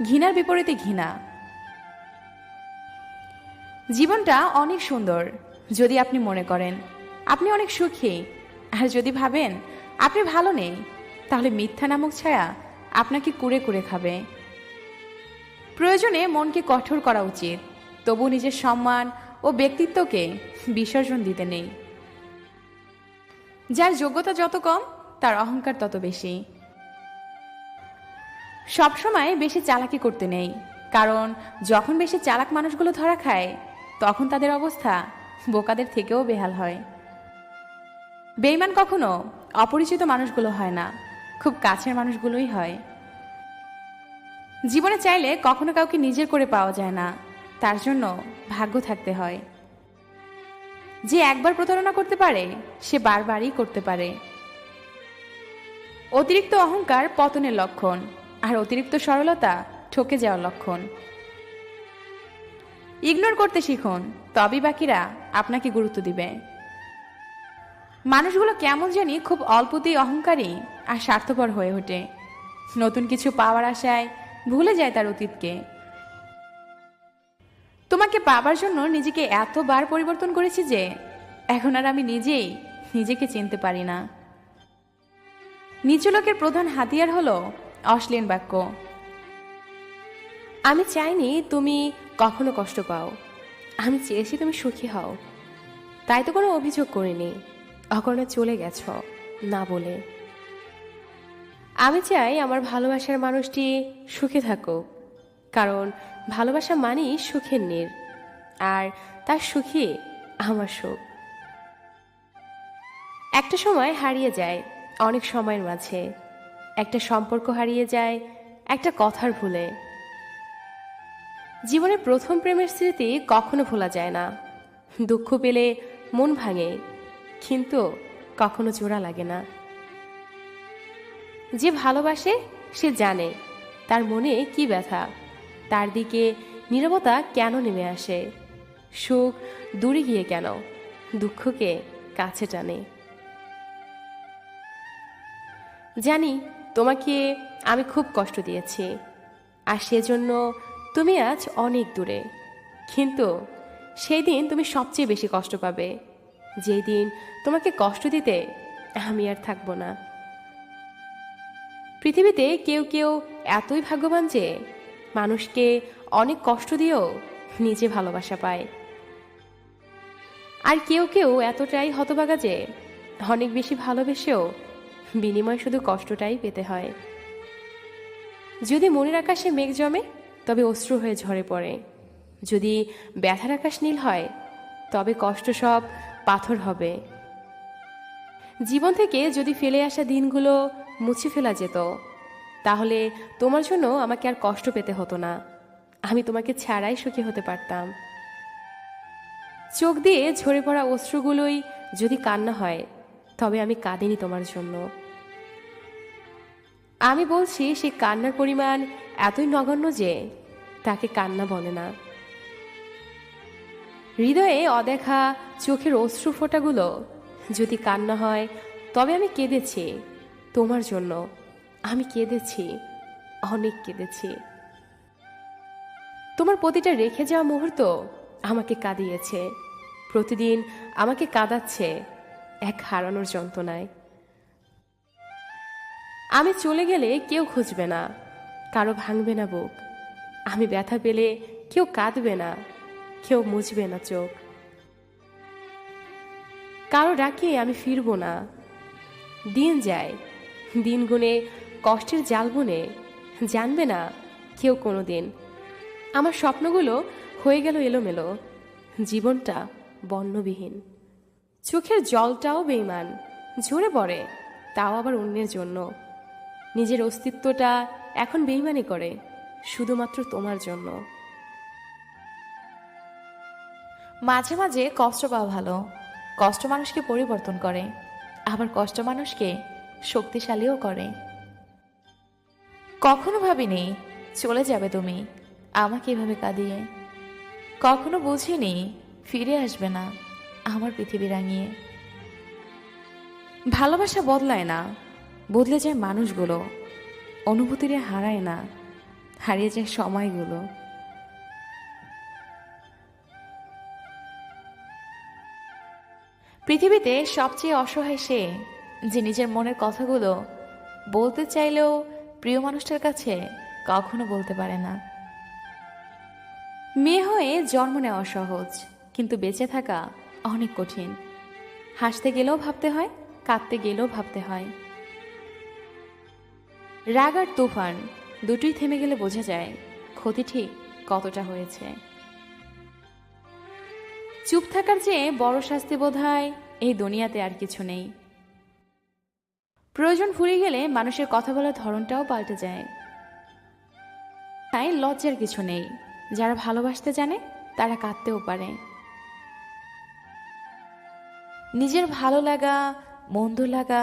Speaker 1: ঘৃণার বিপরীতে ঘৃণা। জীবনটা অনেক সুন্দর যদি আপনি মনে করেন আপনি অনেক সুখী, আর যদি ভাবেন আপনি ভালো নেই, তাহলে মিথ্যা নামক ছায়া আপনাকে কুড়ে কুড়ে খাবে। প্রয়োজনে মনকে কঠোর করা উচিত, তবু নিজের সম্মান ও ব্যক্তিত্বকে বিসর্জন দিতে নেই। যার যোগ্যতা যত কম, তার অহংকার তত বেশি। সবসময় বেশি চালাকি করতে নেই, কারণ যখন বেশি চালাক মানুষগুলো ধরা খায়, তখন তাদের অবস্থা বোকাদের থেকেও বেহাল হয়। বেঈমান কখনো অপরিচিত মানুষগুলো হয় না, খুব কাছের মানুষগুলোই হয়। জীবনে চাইলে কখনো কাউকে নিজের করে পাওয়া যায় না, তার জন্য ভাগ্য থাকতে হয়। যে একবার প্রতারণা করতে পারে সে বারবারই করতে পারে। অতিরিক্ত অহংকার পতনের লক্ষণ, আর অতিরিক্ত সরলতা ঠকে যাওয়ার লক্ষণ। ইগনোর করতে শিখুন, তবেই বাকিরা আপনাকে গুরুত্ব দিবে। মানুষগুলো কেমন জানি খুব অল্পতেই অহংকারী আর স্বার্থপর হয়ে ওঠে। নতুন কিছু পাওয়ার আশায় ভুলে যায় তার অতীতকে। তোমাকে পাবার জন্য নিজেকে এতবার পরিবর্তন করেছি যে এখন আর আমি নিজেই নিজেকে চিনতে পারি না। নিচু লোকের প্রধান হাতিয়ার হলো অশ্লীল বাক্য।
Speaker 2: আমি চাইনি তুমি কখনো কষ্ট পাও, আমি চেয়েছি তুমি সুখী হও। তাই তো কোনো অভিযোগ করিনি, অকর্ণে চলে গেছ না বলে। আমি চাই আমার ভালোবাসার মানুষটি সুখে থাকুক, কারণ ভালোবাসা মানেই সুখের নীড়, আর তার সুখী আমার সুখ। একটা সময় হারিয়ে যায় অনেক সময়ের মাঝে, একটা সম্পর্ক হারিয়ে যায় একটা কথার ভুলে। জীবনের প্রথম প্রেমের স্মৃতি কখনো ভোলা যায় না। দুঃখ পেলে মন ভাঙে, কিন্তু কখনো জোড়া লাগে না। যে ভালোবাসে সে জানে তার মনে কি ব্যথা, তার দিকে নীরবতা কেন নেমে আসে, সুখ দূরে গিয়ে কেন দুঃখকে কাছে টানে। জানি তোমাকে আমি খুব কষ্ট দিয়েছি, আর সেজন্য তুমি আজ অনেক দূরে। কিন্তু সেই দিন তুমি সবচেয়ে বেশি কষ্ট পাবে, যেই দিন তোমাকে কষ্ট দিতে আমি আর থাকবো না। পৃথিবীতে কেউ কেউ এতই ভাগ্যবান যে মানুষকে অনেক কষ্ট দিয়েও নিজে ভালোবাসা পায়, আর কেউ কেউ এতটাই হতভাগা যে অনেক বেশি ভালোবেসেও বিনিময় শুধু কষ্টটাই পেতে হয়। যদি মনের আকাশে মেঘ জমে তবে অশ্রু হয়ে ঝরে পড়ে, যদি ব্যথার আকাশ নীল হয় তবে কষ্ট সব পাথর হবে। জীবন থেকে যদি ফেলে আসা দিনগুলো মুছে ফেলা যেত, তাহলে তোমার জন্য আমাকে আর কষ্ট পেতে হতো না, আমি তোমাকে ছাড়াই সুখী হতে পারতাম। চোখ দিয়ে ঝরে পড়া অশ্রুগুলোই যদি কান্না হয়, তবে আমি কাঁদিনি তোমার জন্য। আমি বলছি সেই কান্নার পরিমাণ এতই নগণ্য যে তাকে কান্না বলে না। হৃদয়ে অদেখা চোখের অশ্রু ফোঁটাগুলো যদি কান্না হয়, তবে আমি কেঁদেছি তোমার জন্য, আমি কেঁদেছি, অনেক কেঁদেছি। তোমার প্রতিটা রেখে যাওয়া মুহূর্ত আমাকে কাঁদিয়েছে, প্রতিদিন আমাকে কাঁদাচ্ছে এক হারানোর যন্ত্রণায়। আমি চলে গেলে কেউ খুঁজবে না, কারো ভাঙবে না বুক। আমি ব্যথা পেলে কেউ কাঁদবে না, কেউ মুছবে না চোখ। কারো ডাকে আমি ফিরবো না। দিন যায়, দিন গুনে কষ্টের জাল বুনে, জানবে না কেউ কোনো দিন। আমার স্বপ্নগুলো হয়ে গেল এলোমেলো, জীবনটা বর্ণবিহীন। চোখের জলটাও বেইমান, ঝরে পড়ে তাও আবার অন্যের জন্য। নিজের অস্তিত্বটা এখন বেইমানি করে শুধুমাত্র তোমার জন্য।
Speaker 1: মাঝে মাঝে কষ্ট পাওয়া ভালো, কষ্ট মানুষকে পরিবর্তন করে, আবার কষ্ট মানুষকে শক্তিশালীও করে। কখনো ভাবিনি চলে যাবে তুমি আমাকে এভাবে কাঁদিয়ে, কখনো বুঝিনি ফিরে আসবে না আমার পৃথিবী রাঙিয়ে। ভালোবাসা বদলায় না, বদলে যায় মানুষগুলো, অনুভূতিরে হারায় না, হারিয়ে যায় সময়গুলো। পৃথিবীতে সবচেয়ে অসহায় সে যে নিজের মনের কথাগুলো বলতে চাইলেও প্রিয় মানুষটার কাছে কখনো বলতে পারে না। মেয়ে হয়ে জন্ম নেওয়া সহজ, কিন্তু বেঁচে থাকা অনেক কঠিন। হাসতে গেলেও ভাবতে হয়, কাঁদতে গেলেও ভাবতে হয়। রাগ আর তুফান দুটোই থেমে গেলে বোঝা যায় ক্ষতি ঠিক কতটা হয়েছে। চুপ থাকার চেয়ে বড় শাস্তি বোধহয় এই দুনিয়াতে আর কিছু নেই। প্রয়োজন ফুরিয়ে গেলে মানুষের কথা বলার ধরনটাও পাল্টে যায়। তাই লজ্জার কিছু নেই, যারা ভালোবাসতে জানে তারা কাঁদতেও পারে। নিজের ভালো লাগা, মন্দ লাগা,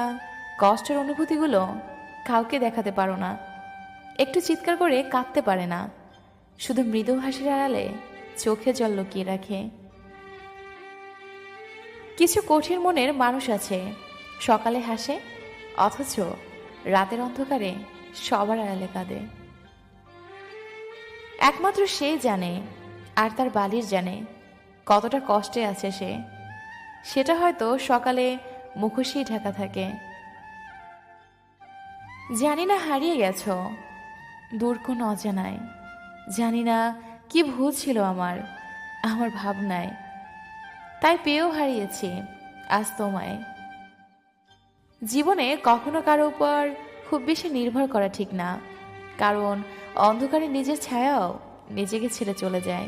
Speaker 1: কষ্টের অনুভূতিগুলো কাউকে দেখাতে পারো না। একটু চিৎকার করে কাঁদতে পারে না, শুধু মৃদু হাসির আড়ালে চোখে জল লুকিয়ে রাখে। কিছু কঠিন মনের মানুষ আছে, সকালে হাসে অথচ রাতের অন্ধকারে সবার আড়ালে কাঁদে। একমাত্র সে জানে আর তার বালির জানে কতটা কষ্টে আছে সে। সেটা হয়তো সকালে মুখোশেই ঢাকা থাকে। জানি না হারিয়ে গেছো দূর কোনো অজানায়, জানি না কি ভুল ছিল আমার আমার ভাবনায়, তাই পেয়েও হারিয়েছি আজ তোমায়। জীবনে কখনো কারো উপর খুব বেশি নির্ভর করা ঠিক না, কারণ অন্ধকারে নিজের ছায়াও নিজেকে ছেড়ে চলে যায়।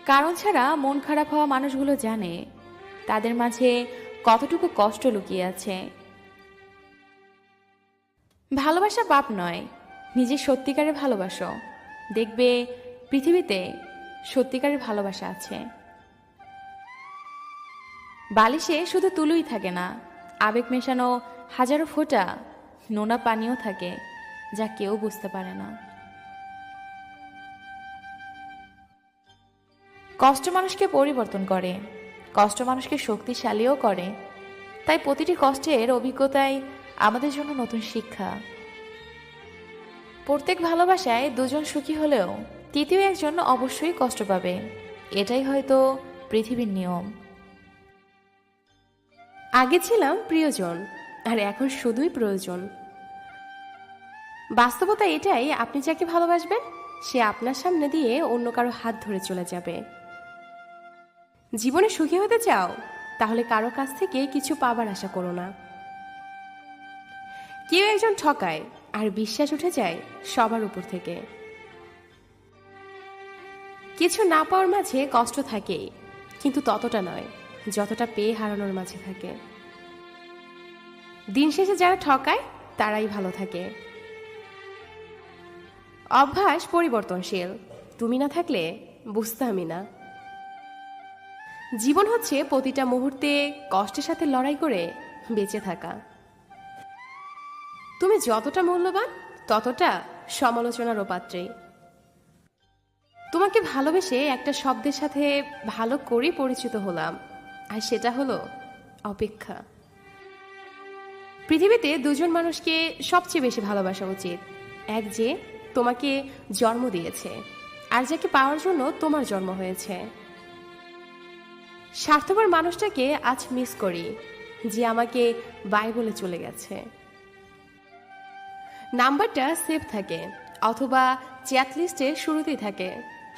Speaker 1: কারণ ছাড়া মন খারাপ হওয়া মানুষগুলো জানে তাদের মাঝে কতটুকু কষ্ট লুকিয়ে আছে। ভালোবাসা পাপ নয়, নিজের সত্যিকারের ভালোবাসো, দেখবে পৃথিবীতে সত্যিকারের ভালোবাসা আছে। বালিশে শুধু তুলোই থাকে না, আবেগ মেশানো হাজারো ফোঁটা নোনা পানিও থাকে যা কেউ বুঝতে পারে না। কষ্ট মানুষকে পরিবর্তন করে, কষ্ট মানুষকে শক্তিশালীও করে। তাই প্রতিটি কষ্টের অভিজ্ঞতাই আমাদের জন্য নতুন শিক্ষা। প্রত্যেক ভালোবাসায় দুজন সুখী হলেও তৃতীয় একজন অবশ্যই কষ্ট পাবে, এটাই হয়তো পৃথিবীর নিয়ম।
Speaker 2: আগে ছিলাম প্রিয়জন, আর এখন শুধুই প্রয়োজন। বাস্তবতা এটাই, আপনি যাকে ভালোবাসবেন সে আপনার সামনে দিয়ে অন্য কারো হাত ধরে চলে যাবে। জীবনে সুখী হতে চাও তাহলে কারো কাছ থেকে কিছু পাবার আশা করো না। কেউ একজন ঠকায় আর বিশ্বাস উঠে যায় সবার উপর থেকে। কিছু না পাওয়ার মাঝে কষ্ট থাকেই, কিন্তু ততটা নয় যতটা পেয়ে হারানোর মাঝে থাকে। দিন শেষে যারা ঠকায় তারাই ভালো থাকে। অভ্যাস পরিবর্তনশীল, তুমি না থাকলে বুঝতামই না। জীবন হচ্ছে প্রতিটা মুহূর্তে কষ্টের সাথে লড়াই করে বেঁচে থাকা। তুমি যতটা মূল্যবান ততটা সমালোচনারও পাত্রে। তোমাকে ভালোবেসে একটা শব্দের সাথে ভালো করে পরিচিত হলাম, আর সেটা হলো অপেক্ষা। পৃথিবীতে দুজন মানুষকে সবচেয়ে বেশি ভালোবাসা উচিত, এক যে তোমাকে জন্ম দিয়েছে আর যাকে পাওয়ার জন্য তোমার জন্ম হয়েছে। স্বার্থপর মানুষটাকে আজ মিস করি যে আমাকে বাই বলে চলে গেছে। নাম্বারটা সেভ থাকে অথবা চ্যাট লিস্টের শুরুতেই থাকে,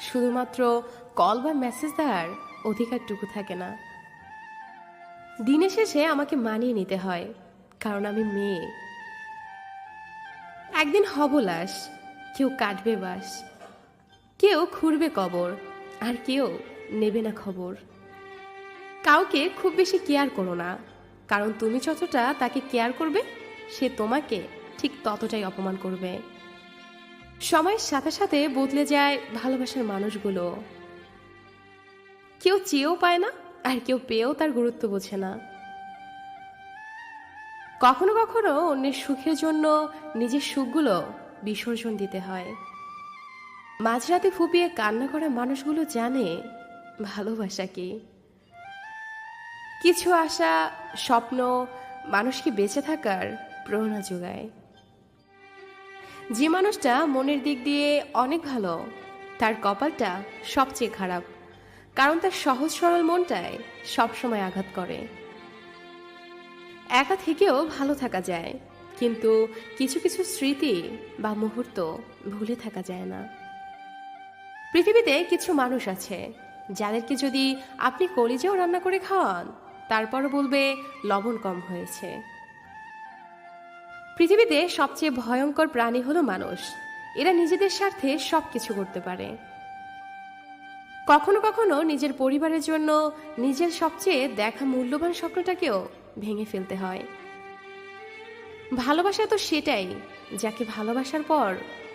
Speaker 2: শুধুমাত্র কল বা মেসেজ দেওয়ার অধিকারটুকু থাকে না। দিনের শেষে আমাকে মানিয়ে নিতে হয়, কারণ আমি মেয়ে। একদিন হব লাশ, কেউ কাটবে বাস, কেউ খুঁড়বে কবর, আর কেউ নেবে না খবর। কাউকে খুব বেশি কেয়ার করো না, কারণ তুমি যতটা তাকে কেয়ার করবে সে তোমাকে ঠিক ততটাই অপমান করবে। সময়ের সাথে সাথে বদলে যায় ভালোবাসার মানুষগুলো। কেউ চেয়েও পায় না, আর কেউ পেয়েও তার গুরুত্ব বোঝে না। কখনো কখনো অন্যের সুখের জন্য নিজের সুখগুলো বিসর্জন দিতে হয়। মাঝরাতে ফুপিয়ে কান্না করা মানুষগুলো জানে ভালোবাসা কি। কিছু আশা, স্বপ্ন মানুষকে বেঁচে থাকার প্রেরণা যোগায়। যে মানুষটা মনের দিক দিয়ে অনেক ভালো, তার কপালটা সবচেয়ে খারাপ, কারণ তার সহজ সরল মনটায় সবসময় আঘাত করে। একা থেকেও ভালো থাকা যায়, কিন্তু কিছু কিছু স্মৃতি বা মুহূর্ত ভুলে থাকা যায় না। পৃথিবীতে কিছু মানুষ আছে যাদেরকে যদি আপনি কলিজাও রান্না করে খাওয়ান তারপরও বলবে লবণ কম হয়েছে। পৃথিবীতে সবচেয়ে ভয়ঙ্কর প্রাণী হলো মানুষ। এরা নিজেদের স্বার্থে সবকিছু করতে পারে। কখনো কখনো নিজের পরিবারের জন্য নিজের সবচেয়ে দেখা মূল্যবান স্বপ্নটাকেও ভেঙে ফেলতে হয়। ভালোবাসা তো সেটাই যাকে ভালোবাসার পর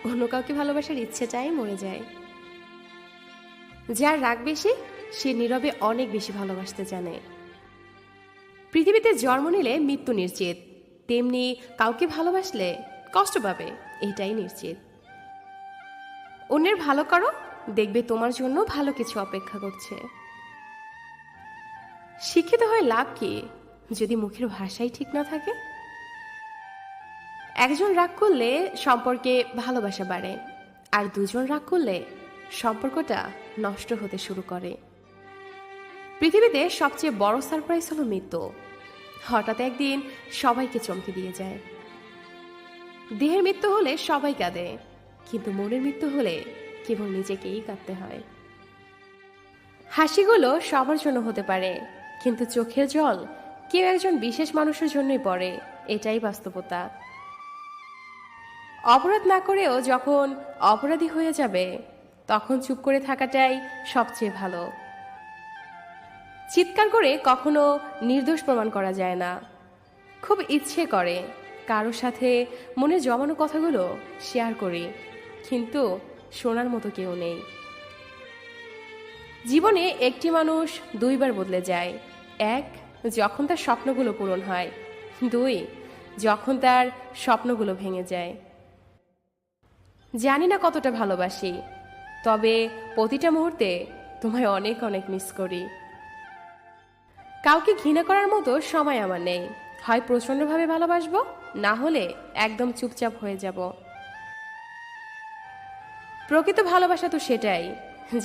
Speaker 2: অন্য কাউকে ভালোবাসার ইচ্ছেটাই মরে যায়। যার রাগ বেশি সে নীরবে অনেক বেশি ভালোবাসতে জানে। পৃথিবীতে জন্ম নিলে মৃত্যু নিশ্চিত, তেমনি কাউকে ভালোবাসলে কষ্ট পাবে, এটাই নিশ্চিত। অন্যের ভালো করো, দেখবে তোমার জন্য ভালো কিছু অপেক্ষা করছে। শিক্ষিত হয়ে লাভ কি যদি মুখের ভাষাই ঠিক না থাকে? একজন রাগ করলে সম্পর্কে ভালোবাসা বাড়ে, আর দুজন রাগ করলে সম্পর্কটা নষ্ট হতে শুরু করে। পৃথিবীতে সবচেয়ে বড় সারপ্রাইজ হলো মৃত্যু। হঠাৎ একদিন সবাইকে চমকে দিয়ে যায়। দেহের মৃত্যু হলে সবাই কাঁদে, কিন্তু মনের মৃত্যু হলে কেবল নিজেকেই কাঁদতে হয়। হাসিগুলো সবার জন্য হতে পারে, কিন্তু চোখের জল কেউ একজন বিশেষ মানুষের জন্যই পড়ে, এটাই বাস্তবতা। অপরাধ না করেও যখন অপরাধী হয়ে যাবে, তখন চুপ করে থাকাটাই সবচেয়ে ভালো। চিৎকার করে কখনো নির্দোষ প্রমাণ করা যায় না। খুব ইচ্ছে করে কারো সাথে মনে জমানো কথাগুলো শেয়ার করি, কিন্তু শোনার মতো কেউ নেই। জীবনে একটি মানুষ দুইবার বদলে যায়। এক, যখন তার স্বপ্নগুলো পূরণ হয়। দুই, যখন তার স্বপ্নগুলো ভেঙে যায়। জানি না কতটা ভালোবাসি, তবে প্রতিটা মুহূর্তে তোমায় অনেক অনেক মিস করি। কাউকে ঘৃণা করার মতো সময় আমার নেই। হয় প্রচণ্ডভাবে ভালোবাসবো, না হলে একদম চুপচাপ হয়ে যাব। প্রকৃত ভালোবাসা তো সেটাই,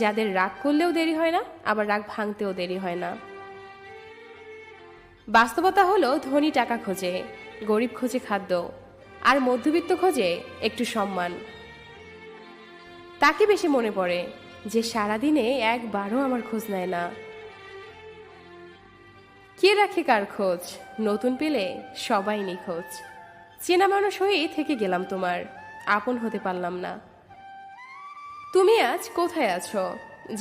Speaker 2: যাদের রাগ করলেও দেরি হয় না, আবার রাগ ভাঙতেও দেরি হয় না। বাস্তবতা হলো ধনী টাকা খোঁজে, গরিব খোঁজে খাদ্য, আর মধ্যবিত্ত খোঁজে একটু সম্মান। তাকে বেশি মনে পড়ে যে সারাদিনে একবারও আমার খোঁজ নেয় না। কে রাখে কার খোঁজ? নতুন পেলে সবাই নিখোঁজ। চেনা মানুষ হয়েই থেকে গেলাম তোমার, আপন হতে পারলাম না। তুমি আজ কোথায় আছো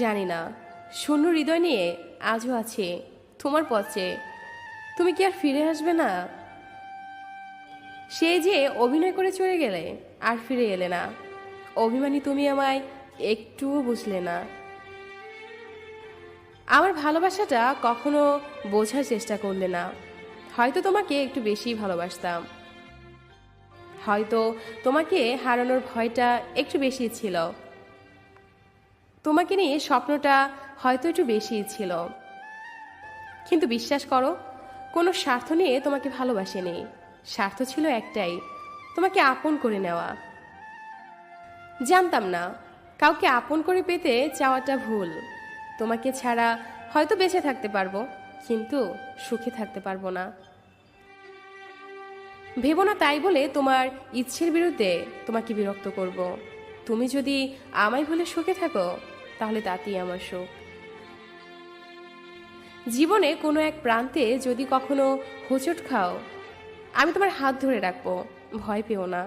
Speaker 2: জানি না, শূন্য হৃদয় নিয়ে আজও আছি তোমার পথে। তুমি কি আর ফিরে আসবে না? সে যে অভিনয় করে চলে গেলে আর ফিরে এলে না। অভিমানী তুমি আমায় একটুও বুঝলে না। আমার ভালোবাসাটা কখনো বোঝার চেষ্টা করলে না। হয়তো তোমাকে একটু বেশি ভালোবাসতাম, হয়তো তোমাকে হারানোর ভয়টা একটু বেশি ছিল, তোমাকে নিয়ে স্বপ্নটা হয়তো একটু বেশিই ছিল। কিন্তু বিশ্বাস করো, কোনো স্বার্থ নিয়ে তোমাকে ভালোবাসিনি। স্বার্থ ছিল একটাই, তোমাকে আপন করে নেওয়া। জানতাম না কাউকে আপন করে পেতে চাওয়াটা ভুল। তোমাকে ছাড়া হয়তো বেঁচে থাকতে পারবো, কিন্তু সুখে থাকতে পারবো না। ভেবো না তাই বলে তোমার ইচ্ছের বিরুদ্ধে তোমাকে বিরক্ত করব। তুমি যদি আমায় ভুলে সুখে থাকো, তাহলে তাতেই আমার সুখ। জীবনে কোনো এক প্রান্তে যদি কখনো হোঁচট খাও, আমি তোমার হাত ধরে রাখবো, ভয় পেও না।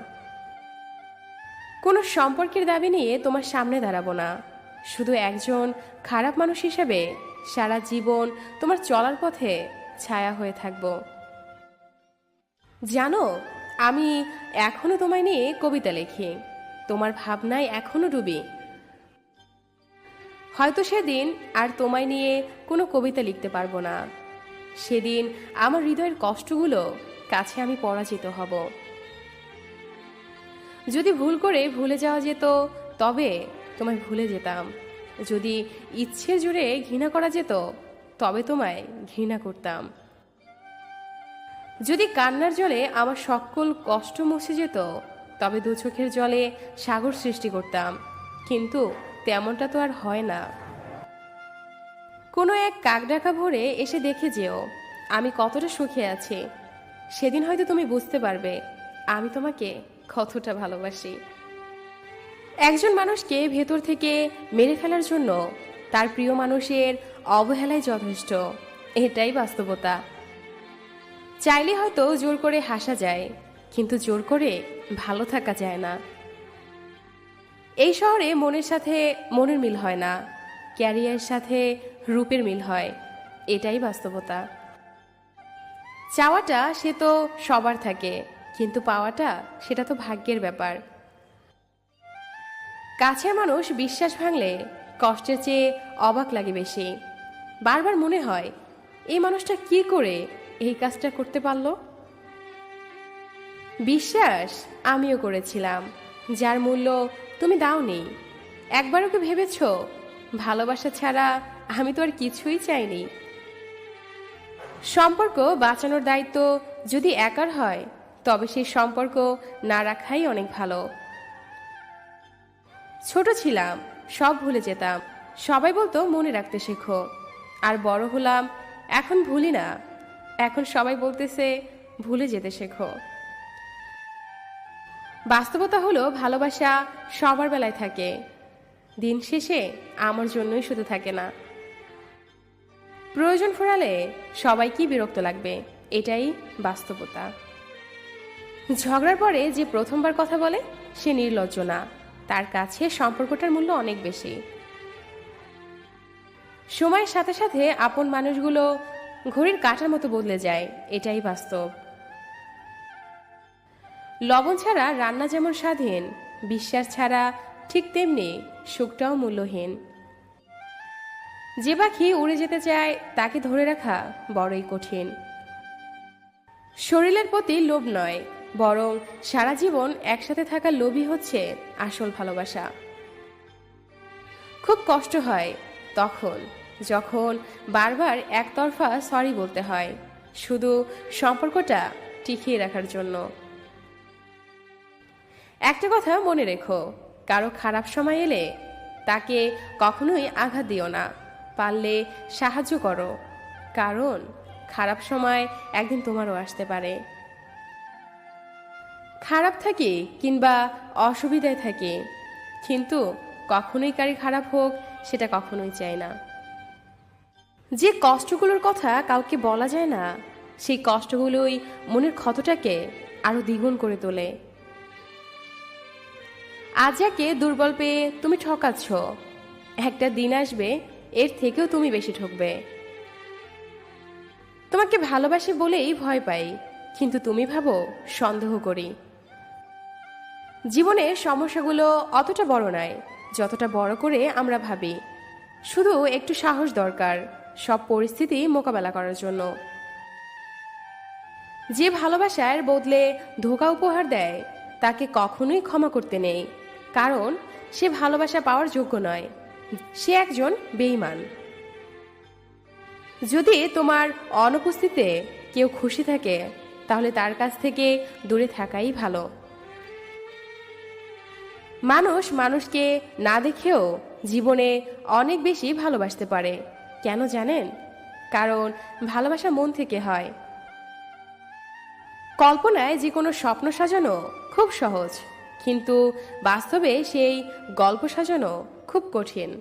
Speaker 2: কোনো সম্পর্কের দাবি নিয়ে তোমার সামনে দাঁড়াবো না। শুধু একজন খারাপ মানুষ হিসেবে সারা জীবন তোমার চলার পথে ছায়া হয়ে থাকবো। জানো, আমি এখনো তোমায় নিয়ে কবিতা লিখি, তোমার ভাবনায় এখনো ডুবি। হয়তো সেদিন আর তোমায় নিয়ে কোনো কবিতা লিখতে পারবো না। সেদিন আমার হৃদয়ের কষ্টগুলো কাছে আমি পরাজিত হব। যদি ভুল করে ভুলে যাওয়া যেত, তবে তোমায় ভুলে যেতাম। যদি ইচ্ছে জুড়ে ঘৃণা করা যেত, তবে তোমায় ঘৃণা করতাম। যদি কান্নার জলে আমার সকল কষ্ট মুছে যেত, তবে দু চোখের জলে সাগর সৃষ্টি করতাম। কিন্তু তেমনটা তো আর হয় না। কোনো এক কাকডাকা ভোরে এসে দেখে যেও আমি কতটা সুখে আছি। সেদিন হয়তো তুমি বুঝতে পারবে আমি তোমাকে কতটা ভালোবাসি। একজন মানুষকে ভেতর থেকে মেরে ফেলার জন্য তার প্রিয় মানুষের অবহেলাই যথেষ্ট, এটাই বাস্তবতা। চাইলে হয়তো জোর করে হাসা যায়, কিন্তু জোর করে ভালো থাকা যায় না। এই শহরে মনের সাথে মনের মিল হয় না, ক্যারিয়ারের সাথে রূপের মিল হয়, এটাই বাস্তবতা। চাওয়াটা সে তো সবার থাকে, কিন্তু পাওয়াটা সেটা তো ভাগ্যের ব্যাপার। কাছের মানুষ বিশ্বাস ভাঙলে কষ্টের চেয়ে অবাক লাগে বেশি। বারবার মনে হয় এই মানুষটা কি করে এই কাজটা করতে পারলো। বিশ্বাস আমিও করেছিলাম, যার মূল্য তুমি দাওনি। একবারও কি ভেবেছ ভালোবাসা ছাড়া আমি তো আর কিছুই চাইনি। সম্পর্ক বাঁচানোর দায়িত্ব যদি একার হয়, তবে সেই সম্পর্ক না রাখাই অনেক ভালো। ছোট ছিলাম, সব ভুলে যেতাম। সবাই বলতো মনে রাখতে শেখো। আর বড় হলাম, এখন ভুলি না। এখন সবাই বলতেছে ভুলে যেতে শেখো। বাস্তবতা হলো ভালোবাসা সবার বেলায় থাকে, দিন শেষে আমার জন্যই শুধু থাকে না। প্রয়োজন ফুরালে সবাইকেই বিরক্ত লাগবে, এটাই বাস্তবতা। ঝগড়ার পরে যে প্রথমবার কথা বলে সে নির্লজ্জ না, তার কাছে সম্পর্কটার মূল্য অনেক বেশি। সময়ের সাথে সাথে আপন মানুষগুলো ঘড়ির কাঁটার মতো বদলে যায়, এটাই বাস্তব। লবণ ছাড়া রান্না যেমন স্বাধীন, বিশ্বাস ছাড়া ঠিক তেমনি সুখটাও মূল্যহীন। যে পাখি উড়ে যেতে চায় তাকে ধরে রাখা বড়ই কঠিন। শরীরের প্রতি লোভ নয়, বরং সারা জীবন একসাথে থাকা লোভই হচ্ছে আসল ভালোবাসা। খুব কষ্ট হয় তখন যখন বারবার একতরফা সরি বলতে হয়, শুধু সম্পর্কটা টিকিয়ে রাখার জন্য। একটা কথা মনে রেখো, কারো খারাপ সময় এলে তাকে কখনোই আঘাত দিও না, পারলে সাহায্য করো, কারণ খারাপ সময় একদিন তোমারও আসতে পারে। খারাপ থাকি কিংবা অসুবিধায় থাকি, কিন্তু কখনোই কারি খারাপ হোক সেটা কখনোই চাই না। যে কষ্টগুলোর কথা কাউকে বলা যায় না, সেই কষ্টগুলোই মনের ক্ষতটাকে আরো দ্বিগুণ করে তোলে। আজ যাকে দুর্বল পেয়ে তুমি ঠকাচ্ছ, একটা দিন আসবে এর থেকেও তুমি বেশি ঠকবে। তোমাকে ভালোবাসি বলেই ভয় পাই, কিন্তু তুমি ভাবো সন্দেহ করি। জীবনের সমস্যাগুলো অতটা বড় নয় যতটা বড় করে আমরা ভাবি। শুধু একটু সাহস দরকার সব পরিস্থিতি মোকাবেলা করার জন্য। যে ভালোবাসার বদলে ধোঁকা উপহার দেয় তাকে কখনোই ক্ষমা করতে নেই, কারণ সে ভালোবাসা পাওয়ার যোগ্য নয়, সে একজন বেঈমান। যদি তোমার অনুপস্থিতিতে কেউ খুশি থাকে, তাহলে তার কাছ থেকে দূরে থাকাই ভালো। মানুষ মানুষকে না দেখেও জীবনে অনেক বেশি ভালোবাসতে পারে। কেন জানেন? কারণ ভালোবাসা মন থেকে হয়। কল্পনায় যে কোনো স্বপ্ন সাজানো খুব সহজ, কিন্তু বাস্তবে সেই গল্প সাজানো খুব কঠিন।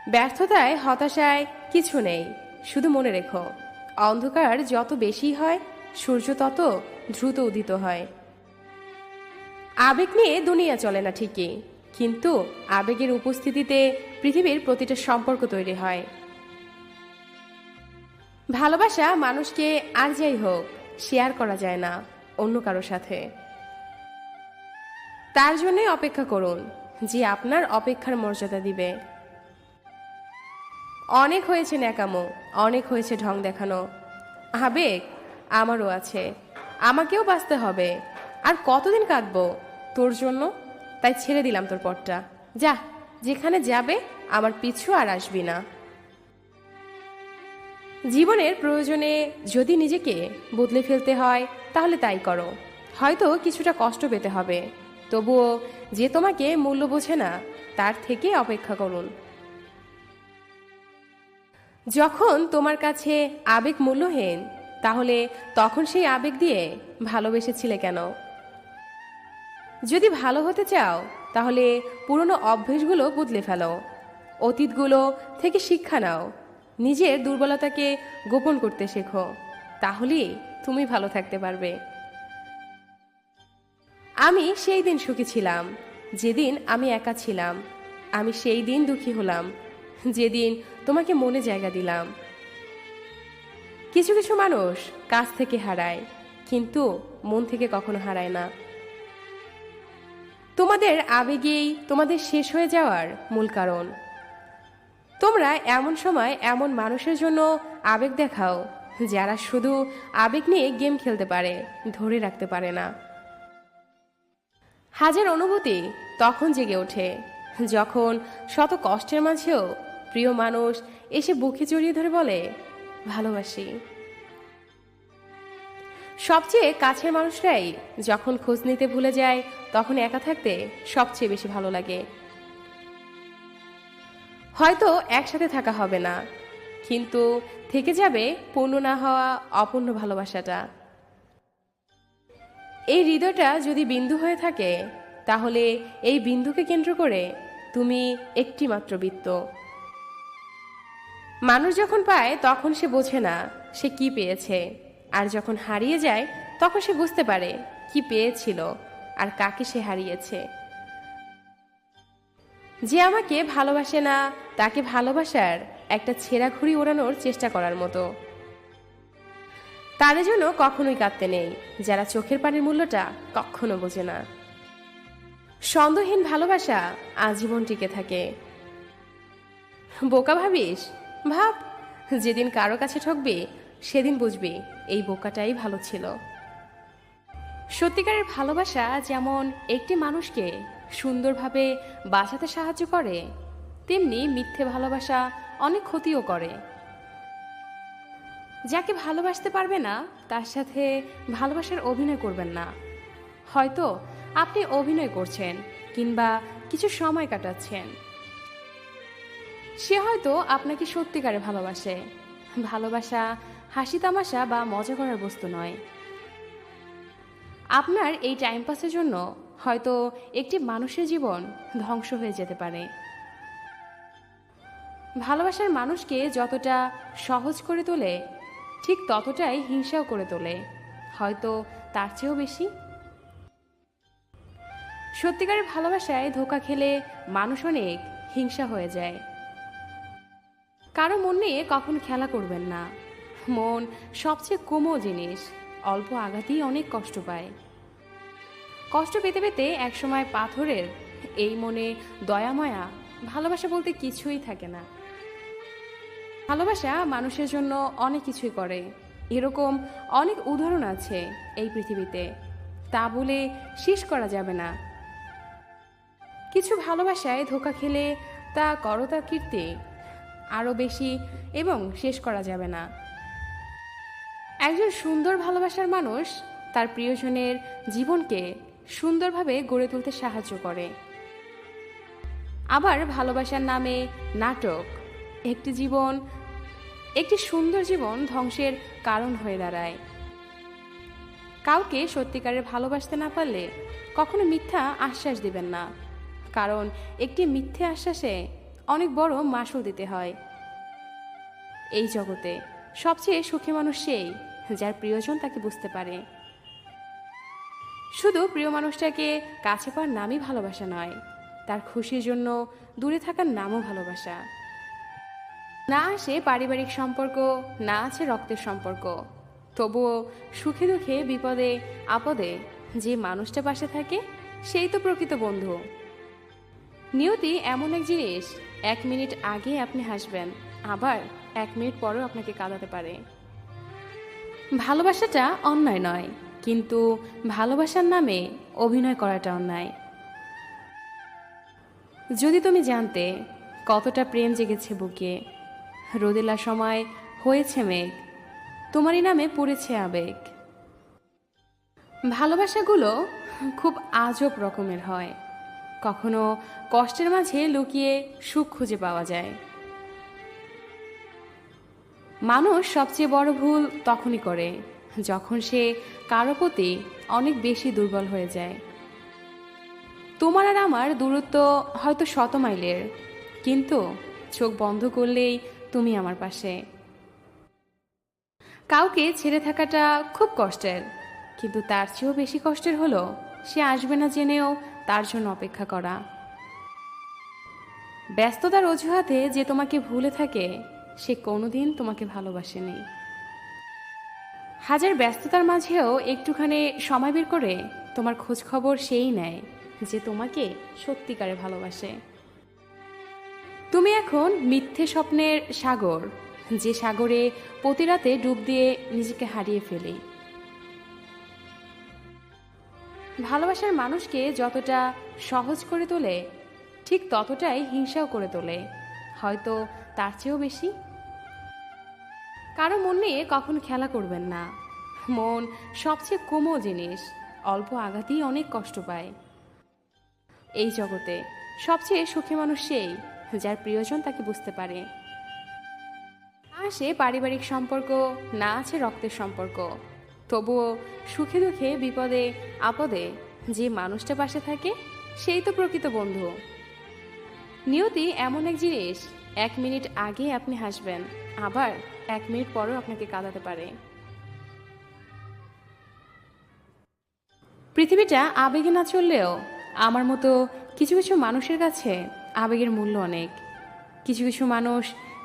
Speaker 2: ব্যর্থতায় হতাশায় কিছু নেই, শুধু মনে রেখো, অন্ধকার যত বেশি হয় সূর্য তত দ্রুত উদিত হয়। আবেগ নিয়ে দুনিয়া চলে না ঠিকই, কিন্তু আবেগের উপস্থিতিতে পৃথিবীর প্রতিটা সম্পর্ক তৈরি হয়। ভালোবাসা মানুষকে আর যাই হোক শেয়ার করা যায় না অন্য কারো সাথে। তার জন্যই অপেক্ষা করুন যে আপনার অপেক্ষার মর্যাদা দিবে। অনেক হয়েছে ন্যাকামো, অনেক হয়েছে ঢং দেখানো। আবেগ আমারও আছে, আমাকেও বাঁচতে হবে। আর কতদিন কাঁদবো তোর জন্য? তাই ছেড়ে দিলাম তোর পথটা, যা, যেখানে যাবে আমার পিছু আর আসবি না। জীবনের প্রয়োজনে যদি নিজেকে বদলে ফেলতে হয় তাহলে তাই করো। হয়তো কিছুটা কষ্ট পেতে হবে, তবুও যে তোমাকে মূল্য বোঝে না তার থেকে অপেক্ষা করুন। যখন তোমার কাছে আবেগ মূল্যহীন, তাহলে তখন সেই আবেগ দিয়ে ভালোবেসেছিলে কেন? যদি ভালো হতে চাও তাহলে পুরনো অভ্যেসগুলো বদলে ফেলো, অতীতগুলো থেকে শিক্ষা নাও, নিজের দুর্বলতাকে গোপন করতে শেখো, তাহলেই তুমি ভালো থাকতে পারবে। আমি সেই দিন সুখী ছিলাম যেদিন আমি একা ছিলাম। আমি সেই দিন দুঃখী হলাম যেদিন তোমাকে মনে জায়গা দিলাম। কিছু কিছু মানুষ কাছ থেকে হারায়, কিন্তু মন থেকে কখনো হারায় না। তোমার তোমাদের আবেগেই তোমাদের শেষ হয়ে যাওয়ার মূল কারণ। তোমরা এমন সময় এমন মানুষের জন্য আবেগ দেখাও যারা শুধু আবেগ নিয়ে গেম খেলতে পারে, ধরে রাখতে পারে না। হাজার অনুভূতি তখন জেগে ওঠে যখন শত কষ্টের মাঝেও প্রিয় মানুষ এসে বুকে জড়িয়ে ধরে বলে ভালোবাসি। সবচেয়ে কাছের মানুষরাই যখন খোঁজ নিতে ভুলে যায় তখন একা থাকতে সবচেয়ে বেশি ভালো লাগে। হয়তো একসাথে থাকা হবে না, কিন্তু থেকে যাবে পূর্ণ না হওয়া অপূর্ণ ভালোবাসাটা। এই হৃদয়টা যদি বিন্দু হয়ে থাকে তাহলে এই বিন্দুকে কেন্দ্র করে তুমি একটি মাত্র বৃত্ত। মানুষ যখন পায় তখন সে বোঝে না সে কি পেয়েছে, আর যখন হারিয়ে যায় তখন সে বুঝতে পারে কি পেয়েছিল আর কাকে সে হারিয়েছে। যে আমাকে ভালোবাসে না তাকে ভালোবাসার একটা ছেঁড়া ঘুড়ি ওড়ানোর চেষ্টা করার মতো। তাদের জন্য কখনোই কাঁদতে নেই যারা চোখের পানির মূল্যটা কখনো বোঝে না। সন্দেহহীন ভালোবাসা আজীবন টিকে থাকে। বোকা ভাবিস? ভাব, যেদিন কারো কাছে ঠকবি সেদিন বুঝবি এই বোকাটাই ভালো ছিল।
Speaker 1: সত্যিকারের ভালোবাসা যেমন একটি মানুষকে সুন্দরভাবে বাঁচাতে সাহায্য করে, তেমনি মিথ্যে ভালোবাসা অনেক ক্ষতিও করে। যাকে ভালোবাসতে পারবে না তার সাথে ভালোবাসার অভিনয় করবেন না। হয়তো আপনি অভিনয় করছেন কিংবা কিছু সময় কাটাচ্ছেন, সে হয়তো আপনাকে সত্যিকারে ভালোবাসে। ভালোবাসা হাসি তামাশা বা মজা করার বস্তু নয়। আপনার এই টাইম পাসের জন্য হয়তো একটি মানুষের জীবন ধ্বংস হয়ে যেতে পারে। ভালোবাসার মানুষকে যতটা সহজ করে তোলে ঠিক ততটাই হিংসাও করে তোলে, হয়তো তার চেয়েও বেশি। সত্যিকারের ভালোবাসায় ধোঁকা খেলে মানুষ অনেক হিংসা হয়ে যায়। কারো মন নিয়ে কখন খেলা করবেন না। মন সবচেয়ে কোমল জিনিস, অল্প আঘাতেই অনেক কষ্ট পায়। কষ্ট পেতে পেতে একসময় পাথরের এই মনে দয়াময়া ভালোবাসা বলতে কিছুই থাকে না। ভালোবাসা মানুষের জন্য অনেক কিছুই করে, এরকম অনেক উদাহরণ আছে এই পৃথিবীতে, তা বলে শেষ করা যাবে না। কিছু ভালোবাসায় ধোঁকা খেলে তা করতা কীর্তি আরও বেশি এবং শেষ করা যাবে না। একজন সুন্দর ভালোবাসার মানুষ তার প্রিয়জনের জীবনকে সুন্দরভাবে গড়ে তুলতে সাহায্য করে। আবার ভালোবাসার নামে নাটক একটি সুন্দর জীবন ধ্বংসের কারণ হয়ে দাঁড়ায়। কাউকে সত্যিকারের ভালোবাসতে না পারলে কখনো মিথ্যা আশ্বাস দিবেন না, কারণ একটি মিথ্যে আশ্বাসে অনেক বড় মাসুল দিতে হয়। এই জগতে সবচেয়ে সুখী মানুষ সেই যার প্রিয়জন তাকে বুঝতে পারে। শুধু প্রিয় মানুষটাকে কাছে পাওয়ার নামই ভালোবাসা নয়, তার খুশির জন্য দূরে থাকার নামও ভালোবাসা। না আসে পারিবারিক সম্পর্ক, না আছে রক্তের সম্পর্ক, তবুও সুখে দুঃখে বিপদে আপদে যে মানুষটা পাশে থাকে সেই তো প্রকৃত বন্ধু। নিয়তি এমন এক জিনিস, 1 মিনিট আগে আপনি হাসবেন, আবার 1 মিনিট পরেও আপনাকে কাঁদাতে পারে। ভালোবাসাটা অন্যায় নয়, কিন্তু ভালোবাসার নামে অভিনয় করাটা অন্যায়। যদি তুমি জানতে কতটা প্রেম জেগেছে বুকে, রোদেলা সময় হয়েছে মেঘ, তোমারই নামে পড়েছে আবেগ। ভালোবাসাগুলো খুব আজব রকমের হয়, কখনো কষ্টের মাঝে লুকিয়ে সুখ খুঁজে পাওয়া যায়। মানুষ সবচেয়ে বড় ভুল তখনই করে যখন সে কারো প্রতি অনেক বেশি দুর্বল হয়ে যায়। তোমার আর আমার দূরত্ব হয়তো 100 মাইলের, কিন্তু চোখ বন্ধ করলেই তুমি আমার পাশে। কাউকে ছেড়ে থাকাটা খুব কষ্টের, কিন্তু তার চেয়েও বেশি কষ্টের হলো সে আসবে না জেনেও তার জন্য অপেক্ষা করা। ব্যস্ততার অজুহাতে যে তোমাকে ভুলে থাকে সে কোনোদিন তোমাকে ভালোবাসেনি। হাজার ব্যস্ততার মাঝেও একটুখানি সময় বের করে তোমার খোঁজ খবর সেই নেয়,
Speaker 2: যে তোমাকে সত্যিকারে ভালোবাসে। তুমি এখন মিথ্যে স্বপ্নের সাগর, যে সাগরে প্রতি রাতে ডুব দিয়ে নিজেকে হারিয়ে ফেলি। ভালোবাসার মানুষকে যতটা সহজ করে তোলে, ঠিক ততটাই হিংসাও করে তোলে, হয়তো তার চেয়েও বেশি। কারো মন নিয়ে কখনো খেলা করবেন না। মন সবচেয়ে কোমল জিনিস, অল্প আঘাতেই অনেক কষ্ট পায়। এই জগতে সবচেয়ে সুখী মানুষ সেই, যার প্রিয়জন তাকে বুঝতে পারে। আসে পারিবারিক সম্পর্ক, না আছে রক্তের সম্পর্ক, তবুও সুখে দুঃখে বিপদে আপদে যে মানুষটা পাশে থাকে, সেই তো প্রকৃত বন্ধু। নিয়তি এমন এক জিনিস, 1 মিনিট আগে আপনি হাসবেন, আবার 1 মিনিট পরেও আপনাকে কাঁদাতে পারে। পৃথিবীটা আবেগে না চললেও আমার মতো কিছু কিছু মানুষের কাছে আবেগের মূল্য অনেক। কিছু কিছু মানুষ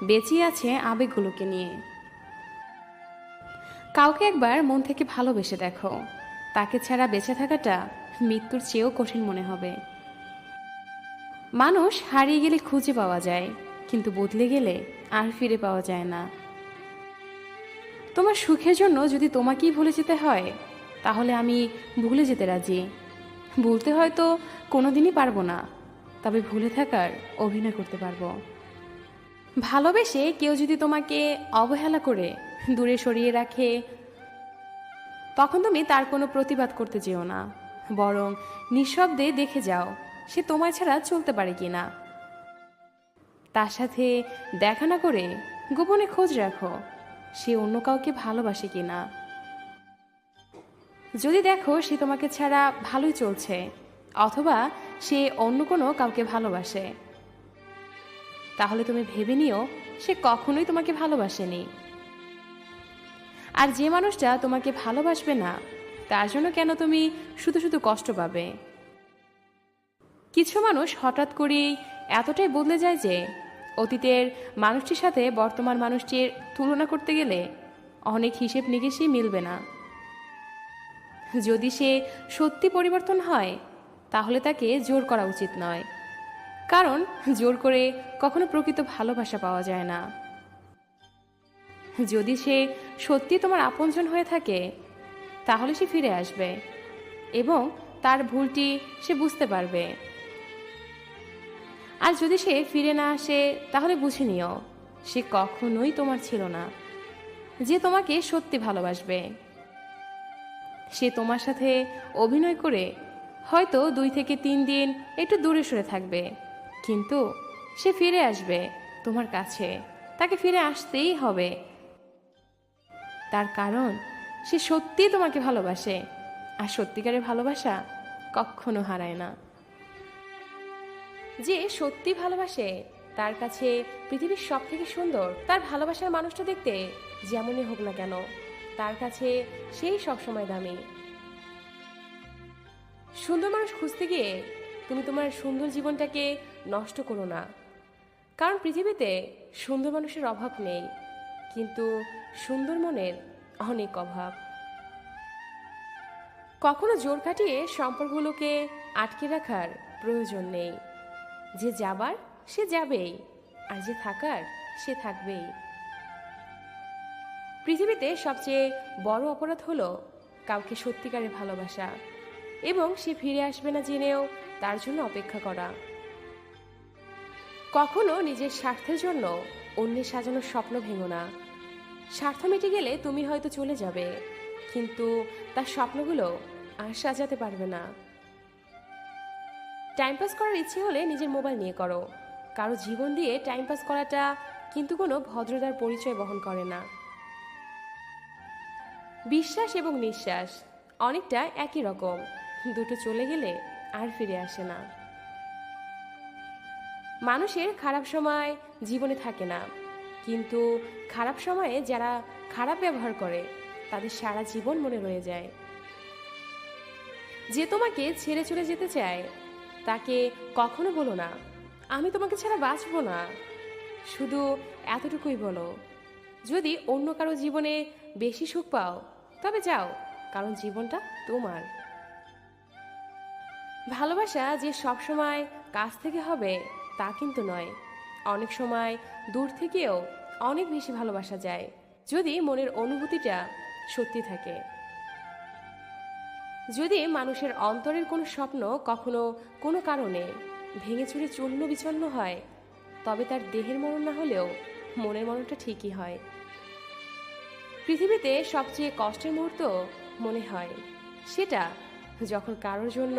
Speaker 2: বেঁচে আছে আবেগগুলোকে নিয়ে। কাউকে একবার মন থেকে ভালোবেসে দেখো, তাকে ছাড়া বেঁচে থাকাটা মৃত্যুর চেয়েও কঠিন মনে হবে। মানুষ হারিয়ে গেলে খুঁজে পাওয়া যায়, কিন্তু বদলে গেলে আর ফিরে পাওয়া যায় না। তোমার সুখের জন্য যদি তোমাকেই ভুলে যেতে হয়, তাহলে আমি ভুলে যেতে রাজি। ভুলতে হয়তো কোনোদিনই পারবো না, তবে ভুলে থাকার অভিনয় করতে পারবো। ভালোবেসে কেউ যদি তোমাকে অবহেলা করে দূরে সরিয়ে রাখে, তখন তুমি তার কোনো প্রতিবাদ করতে যেও না, বরং নিঃশব্দে দেখে যাও সে তোমায় ছাড়া চলতে পারে কিনা। তার সাথে দেখা না করে গোপনে খোঁজ রাখো সে অন্য কাউকে ভালোবাসে কিনা। যদি দেখো সে তোমাকে ছাড়া ভালোই চলছে, অথবা সে অন্য কোনো কাউকে ভালোবাসে, তাহলে তুমি ভেবে নিও সে কখনোই তোমাকে ভালোবাসেনি। আর যে মানুষটা তোমাকে ভালোবাসবে না, তার জন্য কেন তুমি শুধু শুধু কষ্ট পাবে? কিছু মানুষ হঠাৎ করেই এতটাই বদলে যায় যে অতীতের মানুষটির সাথে বর্তমান মানুষটির তুলনা করতে গেলে অনেক হিসেব নিকেশই মিলবে না। যদি সে সত্যি পরিবর্তন হয়, তাহলে তাকে জোর করা উচিত নয়, কারণ জোর করে কখনো প্রকৃত ভালোবাসা পাওয়া যায় না। যদি সে সত্যি তোমার আপনজন হয়ে থাকে, তাহলে সে ফিরে আসবে এবং তার ভুলটি সে বুঝতে পারবে। আর যদি সে ফিরে না আসে, তাহলে বুঝে নিও সে কখনোই তোমার ছিল না। যে তোমাকে সত্যি ভালোবাসবে সে তোমার সাথে অভিনয় করে হয়তো 2 থেকে 3 দিন একটু দূরে সরে থাকবে, কিন্তু সে ফিরে আসবে তোমার কাছে। তাকে ফিরে আসতেই হবে, তার কারণ সে সত্যিই তোমাকে ভালোবাসে, আর সত্যিকারের ভালোবাসা কখনো হারায় না। যে সত্যি ভালোবাসে তার কাছে পৃথিবীর সব থেকে সুন্দর তার ভালোবাসার মানুষটা দেখতে যেমনই হোক না কেন, তার কাছে সেই সবসময় দামি। সুন্দর মানুষ খুঁজতে গিয়ে তুমি তোমার সুন্দর জীবনটাকে নষ্ট করো না, কারণ পৃথিবীতে সুন্দর মানুষের অভাব নেই, কিন্তু সুন্দর মনের অনেক অভাব। কখনো জোর কাটিয়ে সম্পর্কগুলোকে আটকে রাখার প্রয়োজন নেই। যে যাবার সে যাবেই, আর যে থাকার সে থাকবেই। পৃথিবীতে সবচেয়ে বড় অপরাধ হলো কাউকে সত্যিকারে ভালোবাসা এবং সে ফিরে আসবে না জেনেও তার জন্য অপেক্ষা করা। কখনো নিজের স্বার্থের জন্য অন্যের সাজানো স্বপ্ন ভেঙো না। স্বার্থ মিটে গেলে তুমি হয়তো চলে যাবে, কিন্তু তার স্বপ্নগুলো আর সাজাতে পারবে না। টাইম পাস করার ইচ্ছে হলে নিজের মোবাইল নিয়ে করো, কারো জীবন দিয়ে টাইম পাস করাটা কিন্তু কোনো ভদ্রতার পরিচয় বহন করে না। বিশ্বাস এবং নিঃশ্বাস অনেকটা একই রকম, দুটো চলে গেলে আর ফিরে আসে না। মানুষের খারাপ সময় জীবনে থাকে না, কিন্তু খারাপ সময়ে যারা খারাপ ব্যবহার করে তাদের সারা জীবন মনে রয়ে যায়। যে তোমাকে ছেড়ে চলে যেতে চায় তাকে কখনো বলো না আমি তোমাকে ছাড়া বাঁচবো না। শুধু এতটুকুই বলো, যদি অন্য কারো জীবনে বেশি সুখ পাও তবে যাও, কারণ জীবনটা তোমার। ভালোবাসা যে সব সময় কাছ থেকে হবে তা কিন্তু নয়। অনেক সময় দূর থেকেও অনেক বেশি ভালোবাসা যায়, যদি মনের অনুভূতিটা সত্যি থাকে। যদি মানুষের অন্তরের কোনো স্বপ্ন কখনো কোনো কারণে ভেঙে চুরে চূর্ণ বিচূর্ণ হয়, তবে তার দেহের মরণ না হলেও মনের মরণটা ঠিকই হয়। পৃথিবীতে সবচেয়ে কষ্টের মুহূর্ত মনে হয় সেটা যখন কারোর জন্য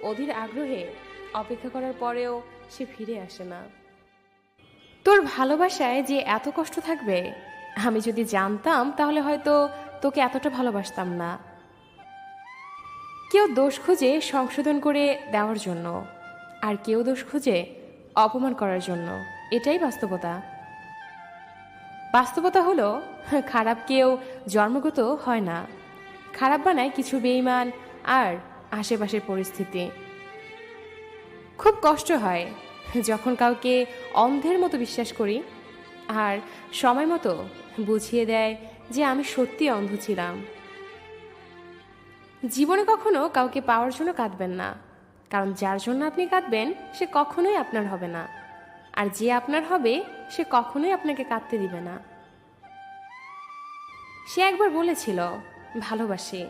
Speaker 2: অধীর আগ্রহে অপেক্ষা করার পরেও সে ফিরে আসে না। তোর ভালোবাসায় যে এত কষ্ট থাকবে, আমি যদি জানতাম তাহলে হয়তো তোকে এতটা ভালোবাসতাম না। কেউ দোষ খুঁজে সংশোধন করে দেওয়ার জন্য, আর কেউ দোষ খুঁজে অপমান করার জন্য। এটাই বাস্তবতা। বাস্তবতা হলো, খারাপ কেউ জন্মগত হয় না, খারাপ বানায় কিছু বেঈমান আর আশেপাশের পরিস্থিতি। খুব কষ্ট হয় যখন কাউকে অন্ধের মতো বিশ্বাস করি আর সময় মতো বুঝিয়ে দেয় যে আমি সত্যি অন্ধ ছিলাম। জীবনে কখনো কাউকে পাওয়ার জন্য কাঁদবেন না, কারণ যার জন্য আপনি কাঁদবেন সে কখনোই আপনার হবে না, আর যে আপনার হবে সে কখনোই আপনাকে কাঁদতে দিবে না। সে একবার বলেছিল ভালোবাসি,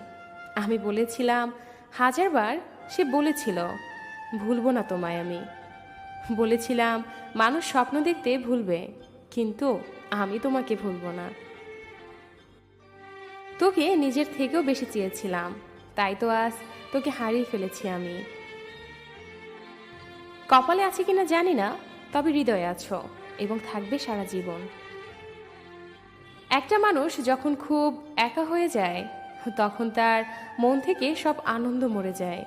Speaker 2: আমি বলেছিলাম হাজারবার। সে বলেছিল ভুলবো না তোমায় আমি। বলেছিলাম মানুষ স্বপ্ন দেখতে ভুলবে, কিন্তু আমি তোমাকে ভুলবো না। তোকে নিজের থেকেও বেশি চেয়েছিলাম, তাই তো আজ তোকে হারিয়ে ফেলেছি আমি। কপালে আছে কিনা জানি না, তবে হৃদয়ে আছো এবং থাকবে সারা জীবন। একটা মানুষ যখন খুব একা হয়ে যায়, তখন তার মন থেকে সব আনন্দ মরে যায়।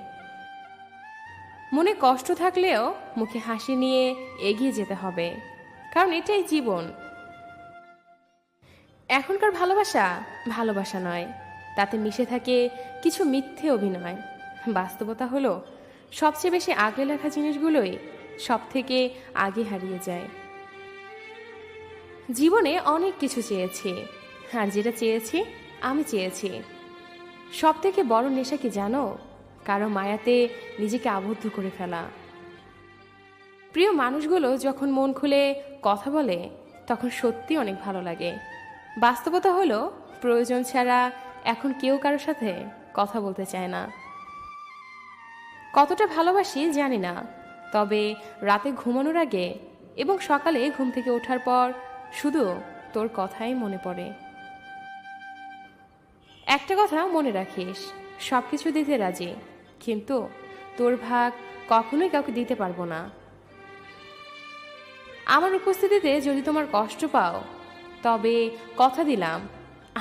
Speaker 2: মনে কষ্ট থাকলেও মুখে হাসি নিয়ে এগিয়ে যেতে হবে, কারণ এটাই জীবন। এখনকার ভালোবাসা ভালোবাসা নয়, তাতে মিশে থাকে কিছু মিথ্যে অভিনয়। বাস্তবতা হলো সবচেয়ে বেশি আগলে লেখা জিনিসগুলোই সব থেকে আগে হারিয়ে যায়। জীবনে অনেক কিছু চেয়েছি, আর যেটা চেয়েছি আমি চেয়েছি। সব থেকে বড় নেশা কি জানো? কারো মায়াতে নিজেকে আবদ্ধ করে ফেলা। প্রিয় মানুষগুলো যখন মন খুলে কথা বলে, তখন সত্যি অনেক ভালো লাগে। বাস্তবতা হলো প্রয়োজন ছাড়া এখন কেউ কারোর সাথে কথা বলতে চায় না। কতটা ভালোবাসি জানি না, তবে রাতে ঘুমানোর আগে এবং সকালে ঘুম থেকে ওঠার পর শুধু তোর কথাই মনে পড়ে। একটা কথা মনে রাখিস, সব কিছু দিতে রাজি, কিন্তু তোর ভাগ কখনোই কাউকে দিতে পারবো না। আমার উপস্থিতিতে যদি তোমার কষ্ট পাও, তবে কথা দিলাম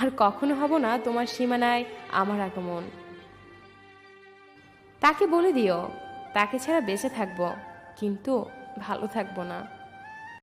Speaker 2: আর কখনো হব না তোমার সীমানায় আমার আগমন। তাকে বলে দিও তাকে ছাড়া বেঁচে থাকবো, কিন্তু ভালো থাকবো না।